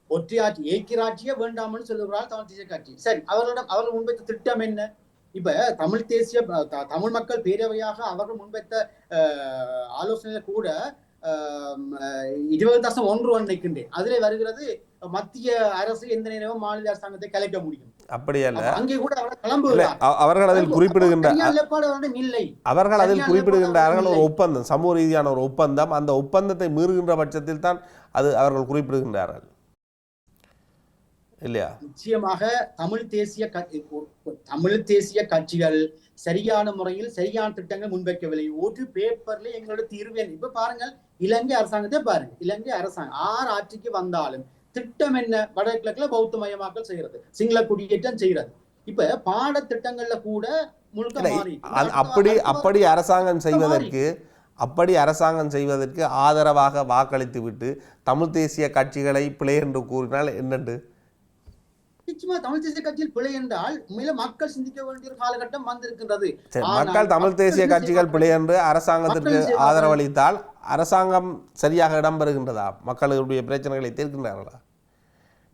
ஒற்றையாட்சி, ஏக்கிராட்சியே வேண்டாம்னு சொல்லுகிறார் தமிழ் தேசிய கட்சி. சரி, அவர்கள் முன்வைத்த திட்டம் என்ன? இப்ப தமிழ் மக்கள் பேரவையாக அவர்கள் முன்வைத்த ஆலோசனையில கூட 20.1 நிற்கின்றேன். அதிலே வருகிறது மத்திய அரசு எந்த நேரமும் மாநில அரசாங்கத்தை கலைக்க முடியும். அப்படியல்ல, அங்கே கூட அவர்கள் கிளம்புகிறார். அவர்கள் அதில் குறிப்பிடுகின்ற இல்லை, அவர்கள் அதில் குறிப்பிடுகின்றார்கள் ஒரு ஒப்பந்தம், சமூக ரீதியான ஒரு ஒப்பந்தம். அந்த ஒப்பந்தத்தை மீறுகின்ற பட்சத்தில் தான் அது அவர்கள் குறிப்பிடுகின்றார்கள் இல்லையா? நிச்சயமாக தமிழ் தேசிய கட்சிகள் சரியான முறையில் சரியான திட்டங்கள் முன்வைக்கவில்லை. ஒரு பேப்பர்ல எங்களோட தீர்வு இப்ப பாருங்கள், இலங்கை அரசாங்கத்தை பாருங்க. இலங்கை அரசாங்கம் 6 ஆட்சிக்கு வந்தாலும் திட்டம் என்ன? வடகிழக்குல பௌத்த மயமாக்கல் செய்யறது, சிங்கள குடியேற்றம் செய்யறது. இப்ப பாடத்திட்டங்கள்ல கூட முழுக்க மாறி அப்படி அரசாங்கம் செய்வதற்கு ஆதரவாக வாக்களித்து விட்டு தமிழ் தேசிய கட்சிகளை பிழை என்று கூறினால் என்னண்டு? நிச்சயமா தமிழ் தேசிய கட்சியில் பிழை என்றால் உண்மையில மக்கள் சிந்திக்க வேண்டிய ஒரு காலகட்டம் வந்திருக்கின்றது. மக்கள் தமிழ் தேசிய கட்சிகள் பிழை என்று அரசாங்கத்திற்கு ஆதரவளித்தால் அரசாங்கம் சரியாக இடம்பெறுகின்றதா? மக்களுடைய பிரச்சனைகளை தீர்க்கின்றார்களா?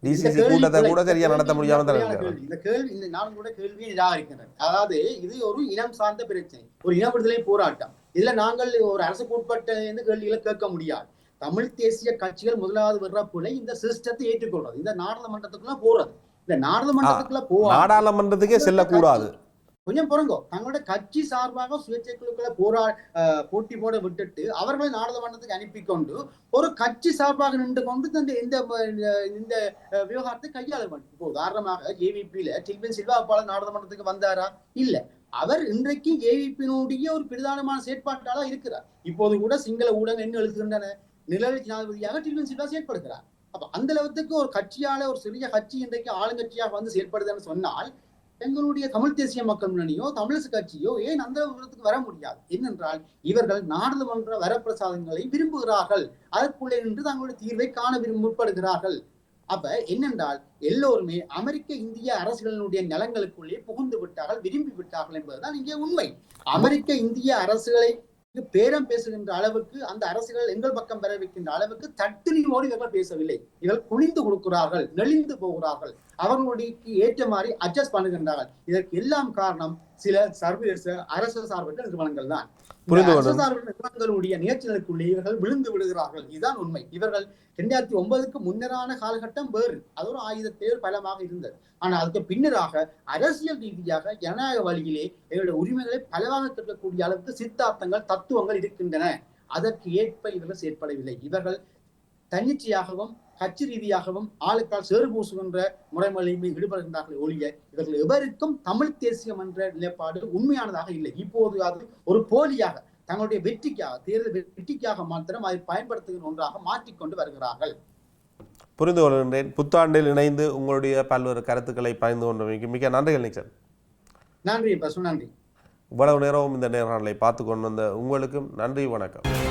டிசிசி கூட்டத்தை கூட சரியா நடத்த முடியாம தான் இந்த கேள்வி நானும் கூட கேள்வியை நிராகரிக்கின்றேன். அதாவது இது ஒரு இனம் சார்ந்த பிரச்சனை, ஒரு இன விடுதலை போராட்டம். இதுல நாங்கள் ஒரு அரசுக்கு உட்பட்ட கேள்விகளை கேட்க முடியாது. தமிழ் தேசிய கட்சிகள் முதலாவது வர்ற பிழை இந்த சிஸ்டத்தை ஏற்றுக்கொள்றது, இந்த நாடாளுமன்றத்துக்குள்ள போறது. இந்த நாடாளுமன்றத்துக்கே செல்லக்கூடாது. கொஞ்சம் பொறுங்கோ, தங்களோட கட்சி சார்பாக சுயேட்சை குழுக்களை போட்டி போட விட்டுட்டு அவர்களை நாடாளுமன்றத்துக்கு அனுப்பி கொண்டு ஒரு கட்சி சார்பாக நின்று கொண்டு இந்த விவகாரத்தை கையாள வேண்டும். இப்போ உதாரணமாக ஏவிபியில டில்வின் சில்வா நாடாளுமன்றத்துக்கு வந்தாரா? இல்ல. அவர் இன்றைக்கு ஏவிபியினுடைய ஒரு பிரதானமான செயற்பாட்டாளர் இருக்கிறார். இப்போது கூட சிங்கள ஊடகம் என்ன எழுதுகின்றன? நிழல் ஜனாதிபதியாக டில்வின் சில்வா செயற்படுகிறார். அப்ப அந்த அளவுக்கு ஒரு கட்சியால, ஒரு சிறிய கட்சி இன்றைக்கு ஆளுங்கட்சியாக வந்து செயல்படுதுன்னு சொன்னால் எங்களுடைய தமிழ் தேசிய மக்கள் முன்னணியோ தமிழரசு கட்சியோ ஏன் அந்த விவரத்துக்கு வர முடியாது? என்னென்றால் இவர்கள் நாடாளுமன்ற வரப்பிரசாதங்களை விரும்புகிறார்கள், அதற்குள்ளே நின்று தங்களுடைய தீர்வை காண முற்படுகிறார்கள். அப்ப என்னென்றால் எல்லோருமே அமெரிக்க இந்திய அரசுகளினுடைய நலங்களுக்குள்ளே புகுந்து விட்டார்கள், விரும்பி விட்டார்கள் என்பதுதான் இங்கே உண்மை. அமெரிக்க இந்திய அரசுகளை பேரம் பேசுகின்ற அளவுக்கு, அந்த அரசுகள் எங்கள் பக்கம் பெற வைக்கின்ற அளவுக்கு தட்டுனியோடு இவர்கள் பேசவில்லை. இவர்கள் குனிந்து கொடுக்கிறார்கள், நெளிந்து போகிறார்கள், அவர்களுடைய ஏற்ற மாதிரி அட்ஜஸ்ட் பண்ணுகின்றார்கள். இதற்கு எல்லாம் காரணம் சில சர்வதேச அரசு சார்பற்ற நிறுவனங்கள் தான். அரசு சார்பற்ற நிறுவனங்களுடைய நேர்ச்சிகளுக்குள்ளே இவர்கள் விழுந்து விடுகிறார்கள். இதுதான் உண்மை. இவர்கள் 2009க்கு முன்னரான காலகட்டம் வேறு, அது ஒரு ஆயுத தேர் பலமாக இருந்தது. ஆனா அதுக்கு பின்னராக அரசியல் ரீதியாக ஜனநாயக வழியிலே இவருடைய உரிமைகளை பலவாக கேட்கக்கூடிய அளவுக்கு சித்தாந்தங்கள், தத்துவங்கள் இருக்கின்றன. அதற்கு ஏற்ப இவர்கள் செயற்படவில்லை. இவர்கள் தன்னிச்சையாகவும் கட்சி ரீதியாகவும் ஆளுக்கால் சேறு பூசுகின்ற முறைமையிலுமே ஈடுபடுகின்றார்கள் ஒழிய இவர்கள் எவருக்கும் தமிழ் தேசியம் என்ற நிலைப்பாடு உண்மையானதாக இல்லை. இப்போது அது ஒரு போலியாக, தங்களுடைய வெற்றிக்காக, தேர்தல் வெற்றிக்காக மாத்திரம் அதை பயன்படுத்துகின்ற ஒன்றாக மாற்றிக்கொண்டு வருகிறார்கள். புரிந்து கொள்கின்றேன். புத்தாண்டில் இணைந்து உங்களுடைய பல்வேறு கருத்துக்களை பகிர்ந்து கொண்டமைக்கு மிக நன்றிகள் நிச்சன். நன்றி பசு, நன்றி. இவ்வளவு நேரமும் இந்த நேர்காணலை பார்த்து கொண்டு வந்த உங்களுக்கும் நன்றி, வணக்கம்.